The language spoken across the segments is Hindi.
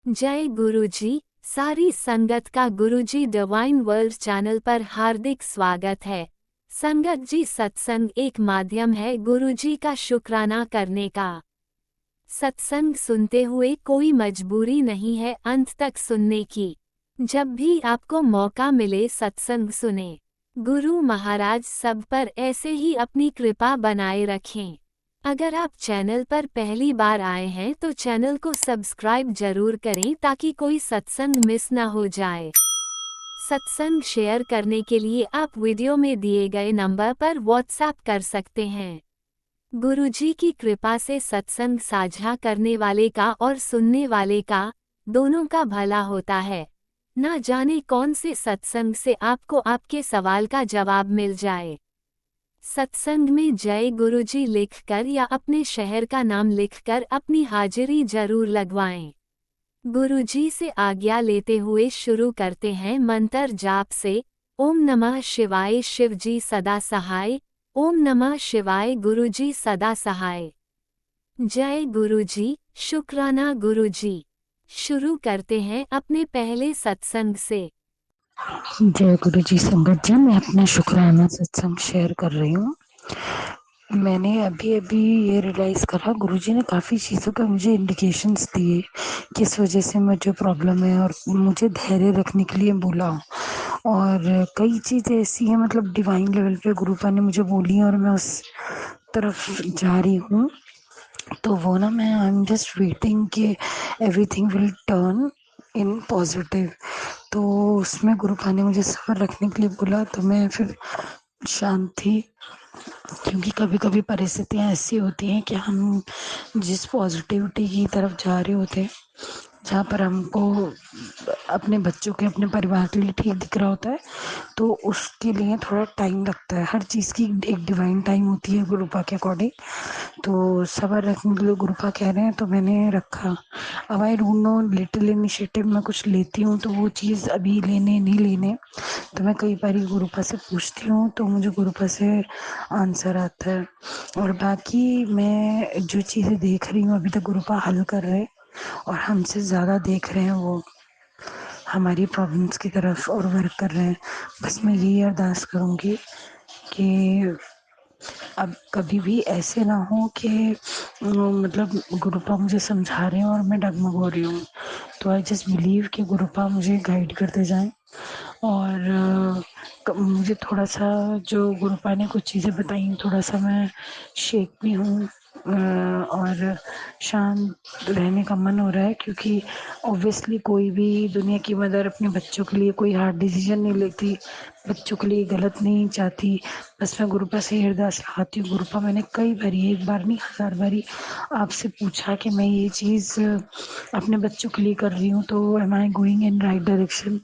जय गुरुजी। सारी संगत का गुरुजी डिवाइन वर्ल्ड चैनल पर हार्दिक स्वागत है। संगत जी, सत्संग एक माध्यम है गुरुजी का शुक्राना करने का। सत्संग सुनते हुए कोई मजबूरी नहीं है अंत तक सुनने की। जब भी आपको मौका मिले सत्संग सुने। गुरु महाराज सब पर ऐसे ही अपनी कृपा बनाए रखें। अगर आप चैनल पर पहली बार आए हैं तो चैनल को सब्सक्राइब जरूर करें ताकि कोई सत्संग मिस ना हो जाए। सत्संग शेयर करने के लिए आप वीडियो में दिए गए नंबर पर व्हाट्सएप कर सकते हैं। गुरुजी की कृपा से सत्संग साझा करने वाले का और सुनने वाले का दोनों का भला होता है। ना जाने कौन से सत्संग से आपको आपके सवाल का जवाब मिल जाए। सत्संग में जय गुरुजी लिखकर या अपने शहर का नाम लिखकर अपनी हाजिरी जरूर लगवाएं। गुरुजी से आज्ञा लेते हुए शुरू करते हैं मंत्र जाप से। ओम नमः शिवाय, शिवजी सदा सहाय। ओम नमः शिवाय, गुरुजी सदा सहाय। जय गुरुजी, शुक्राना गुरुजी। शुरू करते हैं अपने पहले सत्संग से। जय गुरु जी। संगत जी, मैं अपना शुक्राना सत्संग शेयर कर रही हूँ। मैंने अभी अभी ये रियलाइज करा, गुरुजी ने काफ़ी चीज़ों का मुझे इंडिकेशंस दिए किस वजह से मुझे प्रॉब्लम है, और मुझे धैर्य रखने के लिए बोला। और कई चीज़ें ऐसी हैं, मतलब डिवाइन लेवल पे गुरुपा ने मुझे बोली और मैं उस तरफ जा रही हूँ। तो वो ना, मैं आई एम जस्ट वेटिंग कि everything will turn in positive. तो उसमें गुरुपा ने मुझे सब्र रखने के लिए बोला, तो मैं फिर शांत थी। क्योंकि कभी कभी परिस्थितियाँ ऐसी होती हैं कि हम जिस पॉजिटिविटी की तरफ जा रहे होते हैं, जहाँ पर हमको अपने बच्चों के, अपने परिवार के लिए ठीक दिख रहा होता है, तो उसके लिए थोड़ा टाइम लगता है। हर चीज़ की एक डिवाइन टाइम होती है गुरुपा के अकॉर्डिंग। तो सब्र रखने के लिए गुरुपा कह रहे हैं, तो मैंने रखा। अब I don't know, little initiative मैं कुछ लेती हूँ तो वो चीज़ अभी लेने नहीं लेने, तो मैं कई बार गुरुपा से पूछती हूँ तो मुझे गुरुपा से आंसर आता है। और बाकी मैं जो चीज़ें देख रही हूँ अभी तक गुरुपा हल कर रहे हैं, और हमसे ज़्यादा देख रहे हैं, वो हमारी प्रॉब्लम्स की तरफ और वर्क कर रहे हैं। बस मैं यही अरदास करूँगी कि अब कभी भी ऐसे ना हो कि मतलब गुरुपा मुझे समझा रहे हैं और मैं डगमग हो रही हूँ। तो आई जस्ट बिलीव कि गुरुपा मुझे गाइड करते जाएं। और मुझे थोड़ा सा जो गुरुपा ने कुछ चीज़ें बताई, थोड़ा सा मैं शेक भी हूँ, और शांत रहने का मन हो रहा है। क्योंकि ऑब्वियसली कोई भी दुनिया की मदर अपने बच्चों के लिए कोई हार्ड डिसीजन नहीं लेती, बच्चों के लिए गलत नहीं चाहती। बस मैं गुरुपा से अरदास लगाती हूँ, गुरुपा मैंने कई बारी, एक बार नहीं 1000 बारी आपसे पूछा कि मैं ये चीज़ अपने बच्चों के लिए कर रही हूँ, तो am I going in right direction.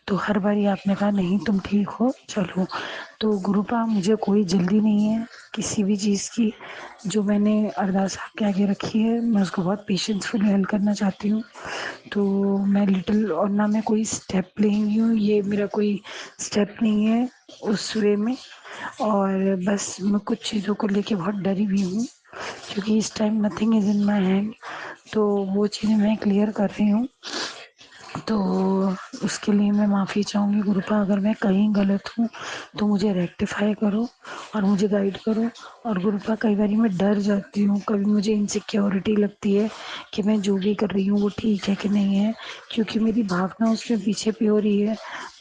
तो हर बारी आपने कहा नहीं, तुम ठीक हो, चलो। तो गुरुपा मुझे कोई जल्दी नहीं है किसी भी चीज़ की। जो मैंने अरदास आपके आगे रखी है, मैं उसको बहुत पेशेंसफुली हल करना चाहती हूँ। तो मैं लिटिल, और ना मैं कोई स्टेप ले रही हूँ, ये मेरा कोई स्टेप नहीं है उस वे में। और बस मैं कुछ चीज़ों को लेके बहुत डरी हुई हूँ, क्योंकि इस time nothing is in my hand. तो वो चीज़ें मैं क्लियर कर रही हूँ। तो उसके लिए मैं माफ़ी चाहूँगी गुरुपा, अगर मैं कहीं गलत हूँ तो मुझे रेक्टिफाई करो और मुझे गाइड करो। और गुरुपा, कई बार मैं डर जाती हूँ, कभी मुझे इनसिक्योरिटी लगती है कि मैं जो भी कर रही हूँ वो ठीक है कि नहीं है, क्योंकि मेरी भावना उसमें पीछे प्योर ही है।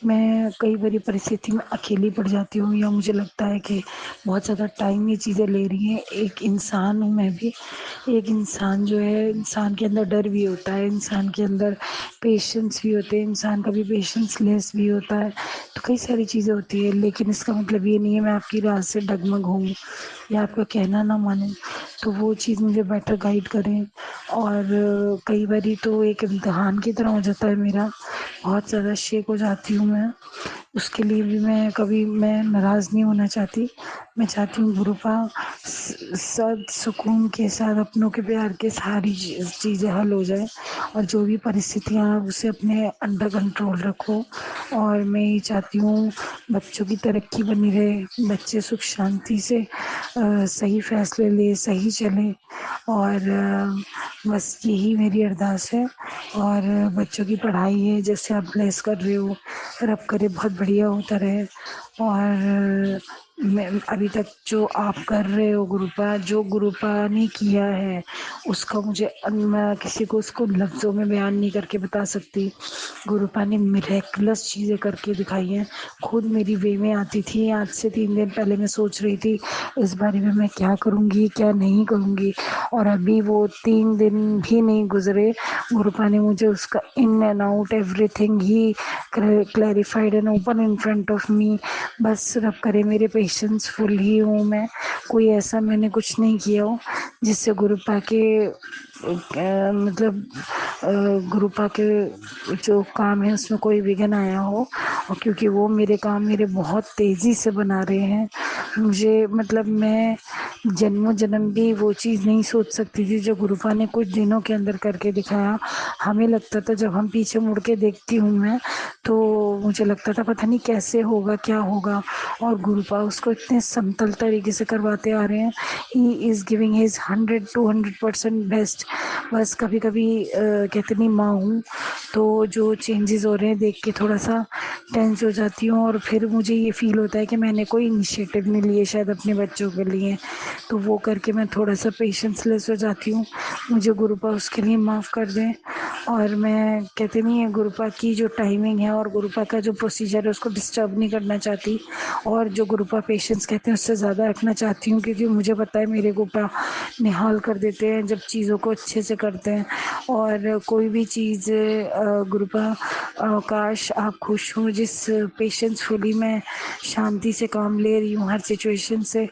मैं कई बार परिस्थिति में अकेली पड़ जाती हूँ, या मुझे लगता है कि बहुत ज़्यादा टाइम ये चीज़ें ले रही हैं। एक इंसान हूँ मैं भी, एक इंसान जो है, इंसान के अंदर डर भी होता है, इंसान के अंदर पेशेंस भी होते हैं, इंसान का भी पेशेंस लेस भी होता है। तो कई सारी चीज़ें होती है, लेकिन इसका मतलब ये नहीं है मैं आपकी राह से डगमग हूँ या आपका कहना ना मानूं। तो वो चीज़ मुझे बेटर गाइड करें। और कई बारी तो एक इम्तिहान की तरह हो जाता है मेरा, बहुत ज़्यादा शेक हो जाती हूँ मैं। उसके लिए भी मैं कभी, मैं नाराज़ नहीं होना चाहती, मैं चाहती हूँ गुरुपा सब सुकून के साथ अपनों के प्यार के सारी चीज़ें हल हो जाए, और जो भी परिस्थितियाँ हैं उसे अपने अंडर कंट्रोल रखो। और मैं ये चाहती हूँ बच्चों की तरक्की बनी रहे, बच्चे सुख शांति से सही फैसले ले, सही चलें, और बस यही मेरी अरदास है। और बच्चों की पढ़ाई है जैसे आप ब्लेस कर रहे हो, रब करे बहुत बढ़िया होता रहे। और मैं अभी तक जो आप कर रहे हो गुरुपा, जो गुरुपा ने किया है उसका मुझे मैं किसी को उसको लफ्ज़ों में बयान नहीं करके बता सकती। गुरुपा ने मिरेकलस चीज़ें करके दिखाई हैं। खुद मेरी वे में आती थी। आज से 3 दिन पहले मैं सोच रही थी इस बारे में मैं क्या करूँगी, क्या नहीं करूँगी, और अभी वो 3 दिन भी नहीं गुज़रे, गुरुपा ने मुझे उसका in and out everything he clarified and open in front of me. बस रब करे मेरे पेशेंस फुल ही हूँ मैं, कोई ऐसा मैंने कुछ नहीं किया हो जिससे गुरुपा के मतलब गुरुपा के जो काम है उसमें कोई विघ्न आया हो। और क्योंकि वो मेरे काम मेरे बहुत तेज़ी से बना रहे हैं, मुझे मतलब मैं जन्मों जन्म भी वो चीज़ नहीं सोच सकती थी जो गुरुपा ने कुछ दिनों के अंदर करके दिखाया। हमें लगता था, जब हम पीछे मुड़ के देखती हूँ मैं, तो मुझे लगता था पता नहीं कैसे होगा, क्या होगा, और गुरुपा उसको इतने समतल तरीके से करवाते आ रहे हैं। He is giving his 100 to 100% best. बस कभी कभी कहते नहीं माँ हूँ, तो जो चेंजेस हो रहे हैं देख के थोड़ा सा टेंस हो जाती हूँ, और फिर मुझे ये फील होता है कि मैंने कोई इनिशिएटिव नहीं लिए शायद अपने बच्चों के लिए, तो वो करके मैं थोड़ा सा पेशेंस लेस हो जाती हूँ। मुझे गुरुपा उसके लिए माफ़ कर दें। और मैं कहते नहीं है गुरुपा की जो टाइमिंग है और गुरुपा का जो प्रोसीजर है उसको डिस्टर्ब नहीं करना चाहती, और जो गुरुपा पेशेंस कहते हैं उससे ज़्यादा रखना चाहती हूँ, क्योंकि मुझे पता है मेरे गुरुपा निहाल कर देते हैं जब चीज़ों को अच्छे से करते हैं। और कोई भी चीज़ गुरुपा काश आप खुश हों जिस पेशेंसफुली मैं शांति से काम ले रही हूँ हर सिचुएशन से।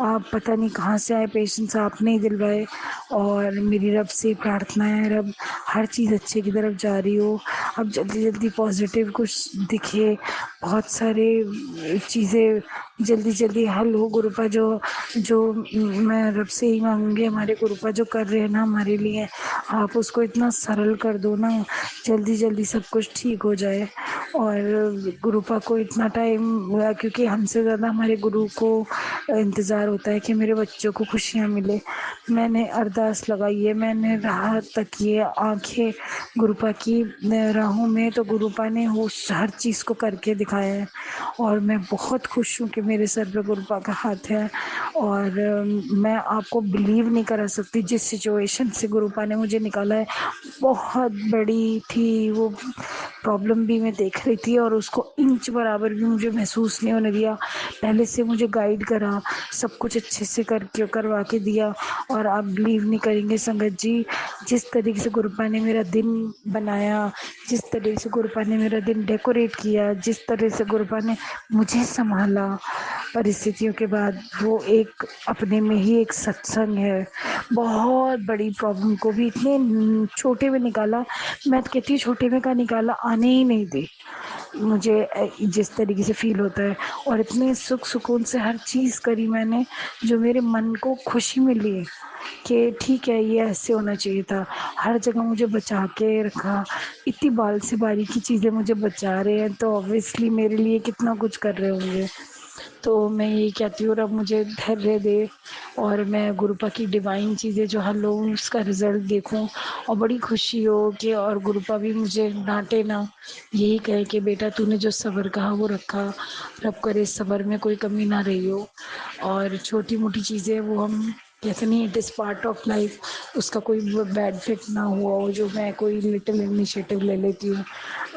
आप पता नहीं कहाँ से आए पेशेंस, आपने ही दिलवाए, और मेरी रब से प्रार्थना है रब हर चीज़ अच्छे की तरफ जा रही हो। अब जल्दी जल्दी पॉजिटिव कुछ दिखे, बहुत सारे चीज़ें जल्दी जल्दी हल हो गुरुपा। जो जो मैं रब से ही मांगूंगी, हमारे गुरुपा जो कर रहे हैं ना हमारे लिए, आप उसको इतना सरल कर दो ना, जल्दी जल्दी सब कुछ ठीक हो जाए। और गुरुपा को इतना टाइम, क्योंकि हमसे ज़्यादा हमारे गुरु को इंतज़ार होता है कि मेरे बच्चों को खुशियाँ मिले। मैंने अरदास लगाई है, मैंने राह तकी है आंखें गुरुपा की राहों में, तो गुरुपा ने वो हर चीज़ को करके दिखाया है। और मैं बहुत खुश हूँ कि मेरे सर पे गुरुपा का हाथ है। और मैं आपको बिलीव नहीं करा सकती जिस सिचुएशन से गुरुपा ने मुझे निकाला है, बहुत बड़ी थी वो प्रॉब्लम भी मैं देख रही थी, और उसको इंच बराबर भी मुझे महसूस नहीं होने दिया। पहले से मुझे गाइड करा, सब कुछ अच्छे से करके करवा के दिया। और आप बिलीव नहीं करेंगे संगत जी, जिस तरीके से गुरुपा ने मेरा दिन बनाया, जिस तरीके से गुरुपा ने मेरा दिन डेकोरेट किया, जिस तरह से गुरुपा ने मुझे संभाला परिस्थितियों के बाद, वो एक अपने में ही एक सत्संग है। बहुत बड़ी प्रॉब्लम को भी इतने छोटे में निकाला, मैं तो कहती हूँ छोटे में का निकाला आने ही नहीं दी मुझे, जिस तरीके से फील होता है। और इतने सुख सुकून से हर चीज़ करी मैंने, जो मेरे मन को खुशी मिली कि ठीक है ये ऐसे होना चाहिए था। हर जगह मुझे बचा के रखा, इतनी बाल से बारीक की चीज़ें मुझे बचा रहे हैं, तो ऑब्वियसली मेरे लिए कितना कुछ कर रहे होंगे। तो मैं यही कहती हूँ रब मुझे धैर्य दे, और मैं गुरुपा की डिवाइन चीज़ें जो हर लोग उसका रिजल्ट देखूं, और बड़ी खुशी हो कि और गुरुपा भी मुझे डांटे ना, यही कहे कि बेटा तूने जो सब्र कहा वो रखा, रब करे सब्र में कोई कमी ना रही हो। और छोटी मोटी चीज़ें वो हम कहते नहीं, it is part of life, उसका कोई बैड इफेक्ट ना हुआ हो जो मैं कोई लिटिल इनिशिएटिव ले लेती हूँ,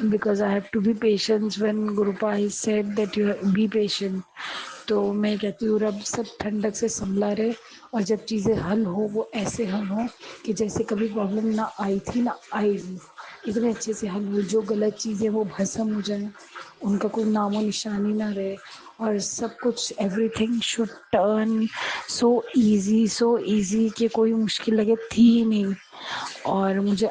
because I have to be patient when Gurupa he said that you be patient. तो मैं कहती हूँ रब सब ठंडक से संभला रहे, और जब चीज़ें हल हो वो ऐसे हल हो कि जैसे कभी प्रॉब्लम ना आई थी ना आएगी, इतने अच्छे से हल हो, जो गलत चीज़ें वो भस्म हो जाए, उनका कोई नामो निशानी ना रहे, और सब कुछ everything should turn so easy कि कोई मुश्किल लगे थी ही नहीं। और मुझे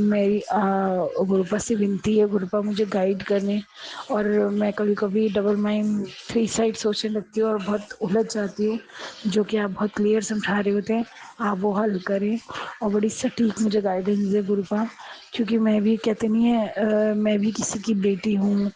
मेरी गुरुपा से विनती है, गुरुपा मुझे गाइड करने। और मैं कभी कभी डबल माइंड 3 साइड सोचने लगती हूँ और बहुत उलझ जाती हूँ, जो कि आप बहुत क्लियर समझा रहे होते हैं, आप वो हल करें और बड़ी सटीक मुझे गाइडेंस दे गुरुपा। क्योंकि मैं भी, कहते नहीं है, मैं भी किसी की बेटी हूँ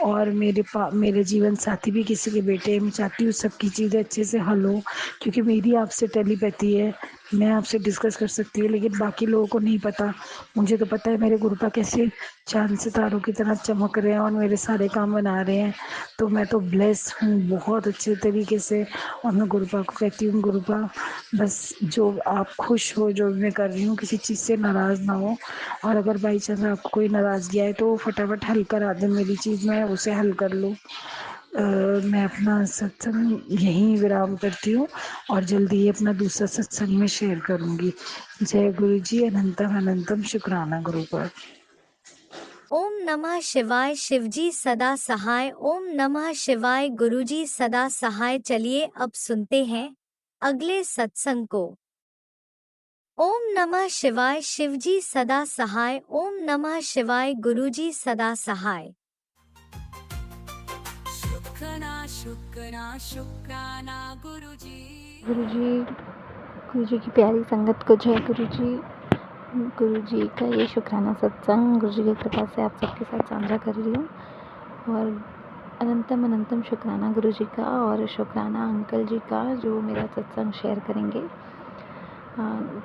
और मेरे जीवन साथी भी किसी के बेटे हैं। मैं चाहती हूँ सबकी चीज़ें अच्छे से हल हो, क्योंकि मेरी आपसे टेलीपैथी है, मैं आपसे डिस्कस कर सकती हूँ, लेकिन बाकी लोगों को नहीं पता। मुझे तो पता है मेरे गुरुपा कैसे चांद सितारों की तरह चमक रहे हैं और मेरे सारे काम बना रहे हैं। तो मैं तो ब्लेस्ड हूँ बहुत अच्छे तरीके से। और मैं गुरुपा को कहती हूँ, गुरुपा बस जो आप खुश हो, जो मैं कर रही हूँ, किसी चीज़ से नाराज़ ना हो। और अगर बाई चांस आपको कोई नाराज़गी आए तो फटाफट हल करा दें मेरी चीज़, मैं उसे हल कर लूँ। मैं अपना सत्संग यहीं विराम करती हूँ और जल्दी ही अपना दूसरा सत्संग में शेयर करूँगी। जय गुरु जी, अनंतम अनंतम शुक्राना गुरु पर। ओम नमः शिवाय। शिवजी सदा सहाय। ओम नमः शिवाय। गुरुजी सदा सहाय। चलिए अब सुनते हैं अगले सत्संग को। ओम नमः शिवाय। शिवजी सदा सहाय। ओम नमः शिवाय। गुरुजी सदा सहाय। शुक्राना गुरुजी की प्यारी संगत को जय गुरुजी। गुरुजी का ये शुक्राना सत्संग गुरुजी की कृपा से आप सबके साथ साझा कर रही हूँ। और अनंतम अनंतम शुक्राना गुरुजी का और शुक्राना अंकल जी का जो मेरा सत्संग शेयर करेंगे।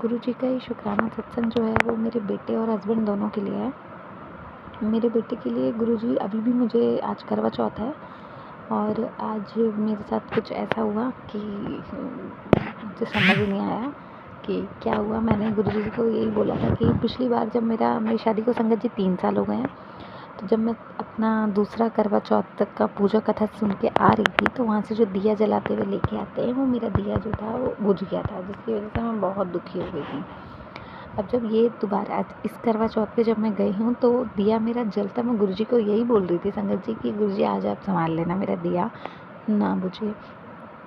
गुरुजी का ये शुक्राना सत्संग जो है वो मेरे बेटे और हस्बैंड दोनों के लिए है। मेरे बेटे के लिए गुरुजी, अभी भी मुझे आज करवा चौथ है और आज मेरे साथ कुछ ऐसा हुआ कि मुझे समझ ही नहीं आया कि क्या हुआ। मैंने गुरुजी को यही बोला था कि पिछली बार जब मेरी शादी को संगत जी 3 साल हो गए हैं, तो जब मैं अपना दूसरा करवा चौथ तक का पूजा कथा सुन के आ रही थी, तो वहाँ से जो दिया जलाते हुए लेके आते हैं, वो मेरा दिया जो था वो बुझ गया था, जिसकी वजह से मैं बहुत दुखी हो गई थी। अब जब ये दोबारा आज इस करवा चौथ पे जब मैं गई हूँ, तो दिया मेरा जलता, मैं गुरुजी को यही बोल रही थी संगत जी कि गुरुजी आज आप संभाल लेना, मेरा दिया ना बुझे।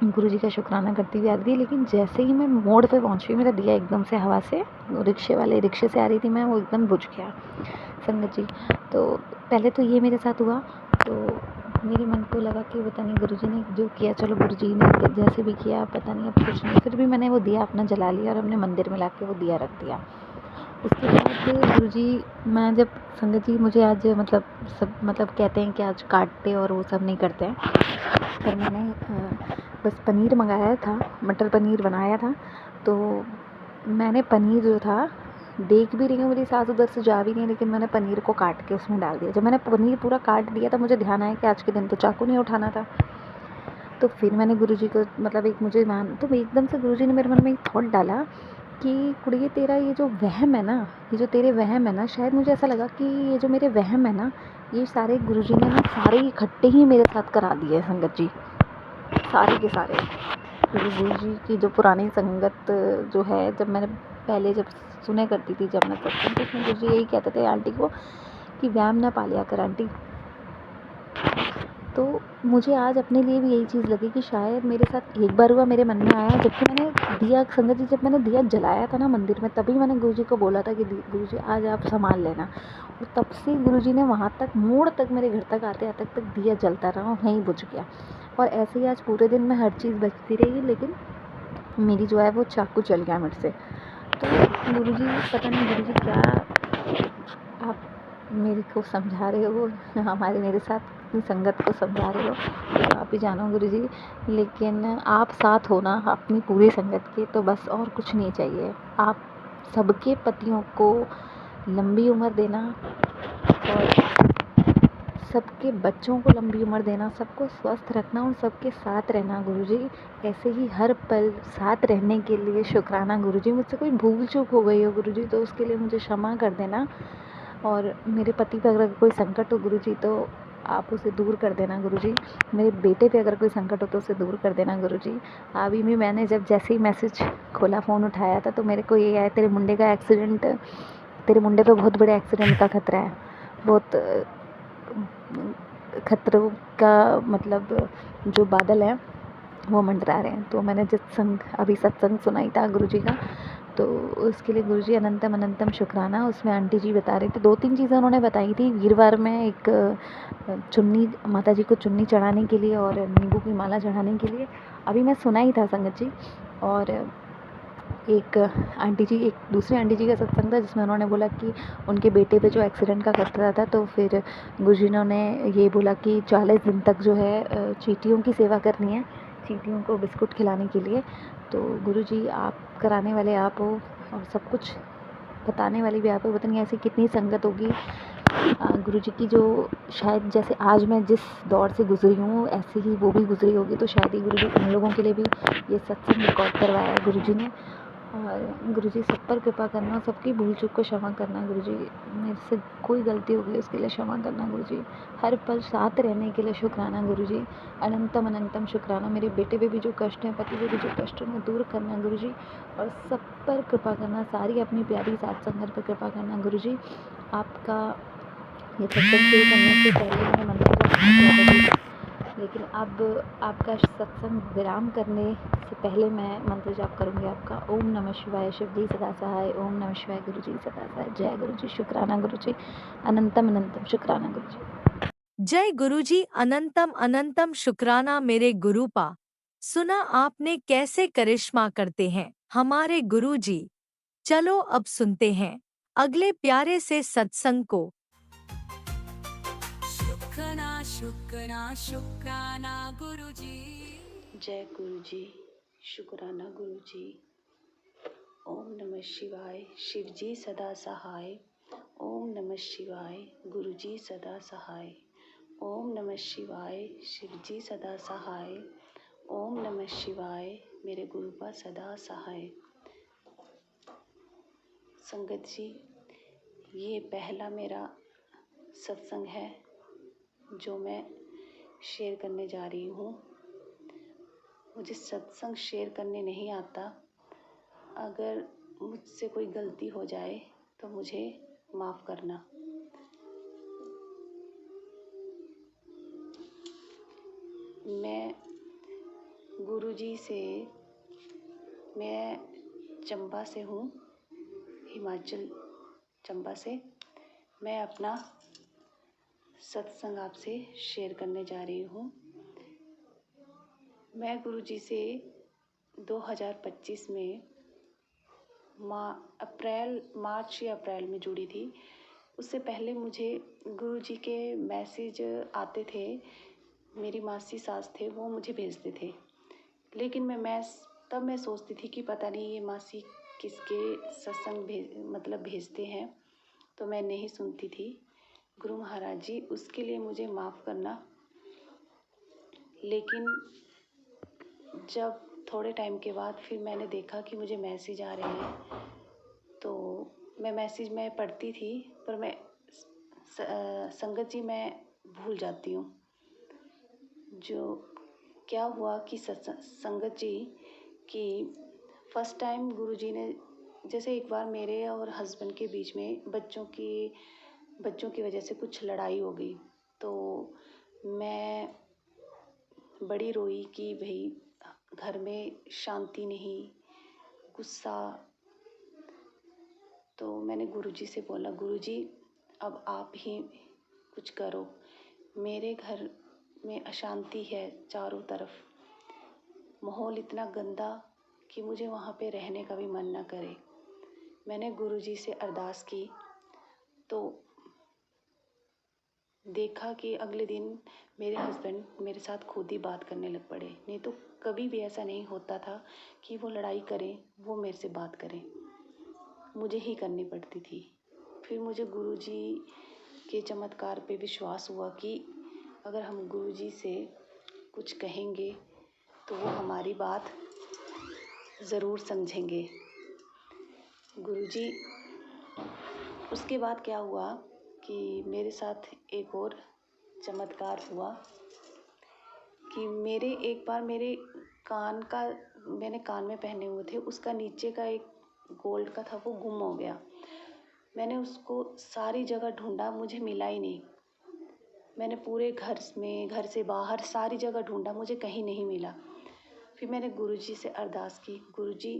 गुरुजी का शुक्राना करती हुई आ रही थी, लेकिन जैसे ही मैं मोड़ पे पहुँची, मेरा दिया एकदम से हवा से, रिक्शे से आ रही थी मैं, वो एकदम बुझ गया संगत जी। तो पहले तो ये मेरे साथ हुआ, तो मेरे मन को लगा कि पता नहीं गुरुजी ने जो किया, चलो गुरुजी ने जैसे भी किया पता नहीं, अब कुछ नहीं। फिर भी मैंने वो दिया अपना जला लिया और अपने मंदिर में लाके वो दिया रख दिया। उसके बाद गुरुजी, मैं जब संगत जी मुझे आज सब कहते हैं कि आज काटते और वो सब नहीं करते हैं, पर मैंने बस पनीर मंगाया था, मटर पनीर बनाया था। तो मैंने पनीर जो था, देख भी रही हूँ मेरी सास उधर से जा भी नहीं है, लेकिन मैंने पनीर को काट के उसमें डाल दिया। जब मैंने पनीर पूरा काट दिया था, मुझे ध्यान आया कि आज के दिन तो चाकू नहीं उठाना था। तो फिर मैंने गुरुजी को तो एकदम से गुरुजी ने मेरे मन में एक थॉट डाला कि कुड़िए, तेरा ये जो वहम है ना, ये जो तेरे वहम है ना, शायद मुझे ऐसा लगा कि ये जो मेरे वहम है ना, ये सारे गुरुजी ने ना सारे इकट्ठे ही मेरे साथ करा दिए संगत जी, सारे के सारे। गुरुजी की जो पुरानी संगत जो है, जब सुने करती थी, जब मैं सत्संग, तो उसमें गुरुजी यही कहते थे आंटी को कि व्यायाम ना पालिया कर आंटी। तो मुझे आज अपने लिए भी यही चीज़ लगी कि शायद मेरे साथ एक बार हुआ, मेरे मन में आया, जबकि मैंने दिया संगत जी, जब मैंने दिया जलाया था ना मंदिर में, तभी मैंने गुरुजी को बोला था कि गुरुजी आज आप संभाल लेना। और तब से गुरुजी ने वहाँ तक, मोड़ तक, मेरे घर तक आते आते तक दिया जलता रहा, वहीं बुझ गया। और ऐसे ही आज पूरे दिन में हर चीज़ बचती रही, लेकिन मेरी जो है वो चाकू चल गया मेरे से। तो गुरुजी, पता नहीं गुरुजी क्या आप मेरे को समझा रहे हो, मेरे साथ अपनी संगत को समझा रहे हो, तो आप ही जानो गुरुजी। लेकिन आप साथ हो ना अपनी पूरी संगत के, तो बस और कुछ नहीं चाहिए। आप सबके पतियों को लंबी उम्र देना और सबके बच्चों को लंबी उम्र देना, सबको स्वस्थ रखना और सबके साथ रहना गुरुजी। ऐसे ही हर पल साथ रहने के लिए शुक्राना गुरुजी। मुझसे कोई भूल चूक हो गई हो गुरुजी, तो उसके लिए मुझे क्षमा कर देना। और मेरे पति पर अगर कोई संकट हो गुरुजी, तो आप उसे दूर कर देना गुरुजी। मेरे बेटे पे अगर कोई संकट हो तो उसे दूर कर देना गुरुजी। अभी भी मैंने जैसे ही मैसेज खोला, फ़ोन उठाया था, तो मेरे को ये आया, तेरे मुंडे पे बहुत बड़े एक्सीडेंट का खतरा है, बहुत खतरों का जो बादल है वो मंडरा रहे हैं। तो मैंने अभी सत्संग सुनाई था गुरुजी का, तो उसके लिए गुरुजी अनंतम अनंतम शुक्राना। उसमें आंटी जी बता रही थी, 2-3 चीज़ें उन्होंने बताई थी। वीरवार में एक चुन्नी, माता जी को चुन्नी चढ़ाने के लिए और नींबू की माला चढ़ाने के लिए, अभी मैं सुना ही था संगत जी। और एक आंटी जी, एक दूसरी आंटी जी का सत्संग था जिसमें उन्होंने बोला कि उनके बेटे पे जो एक्सीडेंट का खतरा था, तो फिर गुरुजी ने ये बोला कि 40 दिन तक जो है चींटियों की सेवा करनी है, चींटियों को बिस्कुट खिलाने के लिए। तो गुरुजी आप कराने वाले आप हो और सब कुछ बताने वाली भी आप हो। पता नहीं ऐसी कितनी संगत होगी गुरुजी की, जो शायद जैसे आज मैं जिस दौर से गुजरी हूँ ऐसे ही वो भी गुजरी होगी। तो शायद ही गुरुजी उन लोगों के लिए भी ये सत्संग रिकॉर्ड करवाया है गुरुजी ने। और गुरुजी सब पर कृपा करना, सबकी भूल चूक को क्षमा करना गुरुजी। मेरे से कोई गलती हो गई उसके लिए क्षमा करना गुरुजी। हर पल साथ रहने के लिए शुक्राना गुरुजी। अनंतम अनंतम शुक्राना। मेरे बेटे पे भी जो कष्ट है, पति पे भी जो कष्ट है, दूर करना गुरुजी। और सब पर कृपा करना, सारी अपनी प्यारी साथ संगत पर कृपा करना गुरुजी। आपका ये सत्संग शुरू करने से पहले मैंने मंत्र जाप किया था गुरुजी, लेकिन अब आपका सत्संग विराम करने से पहले मैं मंत्र जाप करूँगी आपका। ओम नमः शिवाय, शिव जी सदा सहाय। ओम नमः शिवाय, गुरु जी सदा सहाय। जय गुरु जी, शुक्राना गुरु जी। अनंतम अनंतम शुक्राना गुरु जी। जय गुरुजी, अनंतम अनंतम शुक्राना मेरे गुरुपा। सुना आपने कैसे करिश्मा करते हैं हमारे गुरुजी। चलो अब सुनते हैं अगले प्यारे से सत्संग को। शुक्राना शुक्राना शुक्राना गुरुजी। जय गुरु जी, शुक्राना गुरु जी। ओम नमः शिवाय, शिव जी सदा सहाय। ओम नमः शिवाय, गुरु जी सदा सहाय। ओम नमः शिवाय, शिव जी सदा सहाय। ओम नमः शिवाय, मेरे गुरु का सदा सहाय। संगत जी, ये पहला मेरा सत्संग है जो मैं शेयर करने जा रही हूँ। मुझे सत्संग शेयर करने नहीं आता। अगर मुझसे कोई गलती हो जाए तो मुझे माफ़ करना। मैं गुरुजी से, मैं चंबा से हूँ, हिमाचल चंबा से। मैं अपना सत्संग आपसे शेयर करने जा रही हूँ। मैं गुरुजी से 2025 में मार्च या अप्रैल में जुड़ी थी। उससे पहले मुझे गुरुजी के मैसेज आते थे। मेरी मासी सास थे, वो मुझे भेजते थे। लेकिन तब मैं सोचती थी कि पता नहीं ये मासी किसके सत्संग भेजते हैं, तो मैं नहीं सुनती थी। गुरु महाराज जी, उसके लिए मुझे माफ़ करना। लेकिन जब थोड़े टाइम के बाद फिर मैंने देखा कि मुझे मैसेज आ रहे हैं, तो मैं मैसेज में पढ़ती थी, पर मैं संगत जी मैं भूल जाती हूँ। जो क्या हुआ कि संगत जी कि फर्स्ट टाइम गुरुजी ने, जैसे एक बार मेरे और हस्बैंड के बीच में बच्चों की वजह से कुछ लड़ाई हो गई। तो मैं बड़ी रोई कि भाई घर में शांति नहीं, गुस्सा। तो मैंने गुरुजी से बोला, गुरुजी अब आप ही कुछ करो। मेरे घर में अशांति है चारों तरफ, माहौल इतना गंदा कि मुझे वहाँ पे रहने का भी मन ना करे। मैंने गुरुजी से अरदास की, तो देखा कि अगले दिन मेरे हस्बैंड मेरे साथ खुद ही बात करने लग पड़े। नहीं तो कभी भी ऐसा नहीं होता था कि वो लड़ाई करें, वो मेरे से बात करें, मुझे ही करनी पड़ती थी। फिर मुझे गुरुजी के चमत्कार पे विश्वास हुआ कि अगर हम गुरुजी से कुछ कहेंगे तो वो हमारी बात ज़रूर समझेंगे। गुरुजी, उसके बाद क्या हुआ कि मेरे साथ एक और चमत्कार हुआ कि एक बार मेरे मैंने कान में पहने हुए थे, उसका नीचे का एक गोल्ड का था, वो गुम हो गया। मैंने उसको सारी जगह ढूंढा, मुझे मिला ही नहीं। मैंने पूरे घर से बाहर सारी जगह ढूंढा, मुझे कहीं नहीं मिला। फिर मैंने गुरुजी से अरदास की, गुरुजी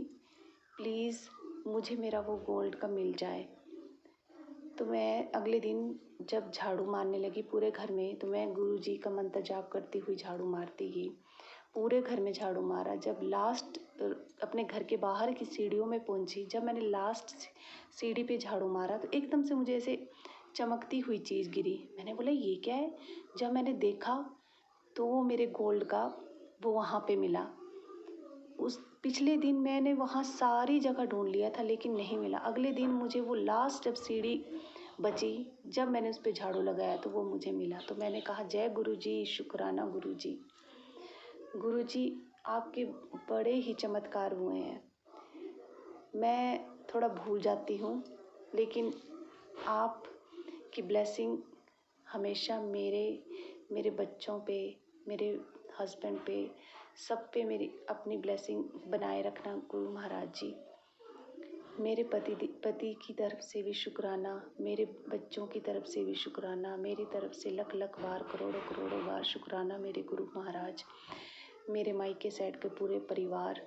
प्लीज़ मुझे मेरा वो गोल्ड का मिल जाए। तो मैं अगले दिन जब झाड़ू मारने लगी पूरे घर में, तो मैं गुरुजी का मंत्र जाप करती हुई झाड़ू मारती गई। पूरे घर में झाड़ू मारा। जब लास्ट अपने घर के बाहर की सीढ़ियों में पहुंची, जब मैंने लास्ट सीढ़ी पे झाड़ू मारा तो एकदम से मुझे ऐसे चमकती हुई चीज़ गिरी। मैंने बोला ये क्या है? जब मैंने देखा तो वो मेरे गोल्ड का वो वहाँ पे मिला। उस पिछले दिन मैंने वहाँ सारी जगह ढूंढ लिया था लेकिन नहीं मिला। अगले दिन मुझे वो लास्ट जब सीढ़ी बची, जब मैंने उस पर झाड़ू लगाया तो वो मुझे मिला। तो मैंने कहा जय गुरुजी, शुक्राना गुरुजी। गुरुजी आपके बड़े ही चमत्कार हुए हैं। मैं थोड़ा भूल जाती हूँ लेकिन आपकी ब्लेसिंग हमेशा मेरे बच्चों पे, मेरे हस्बैंड पे, सब पे मेरी अपनी ब्लेसिंग बनाए रखना गुरु महाराज जी। मेरे पति की तरफ से भी शुक्राना, मेरे बच्चों की तरफ से भी शुक्राना, मेरी तरफ से लख लख बार, करोड़ों करोड़ों बार शुक्राना मेरे गुरु महाराज। मेरे मायके साइड के पूरे परिवार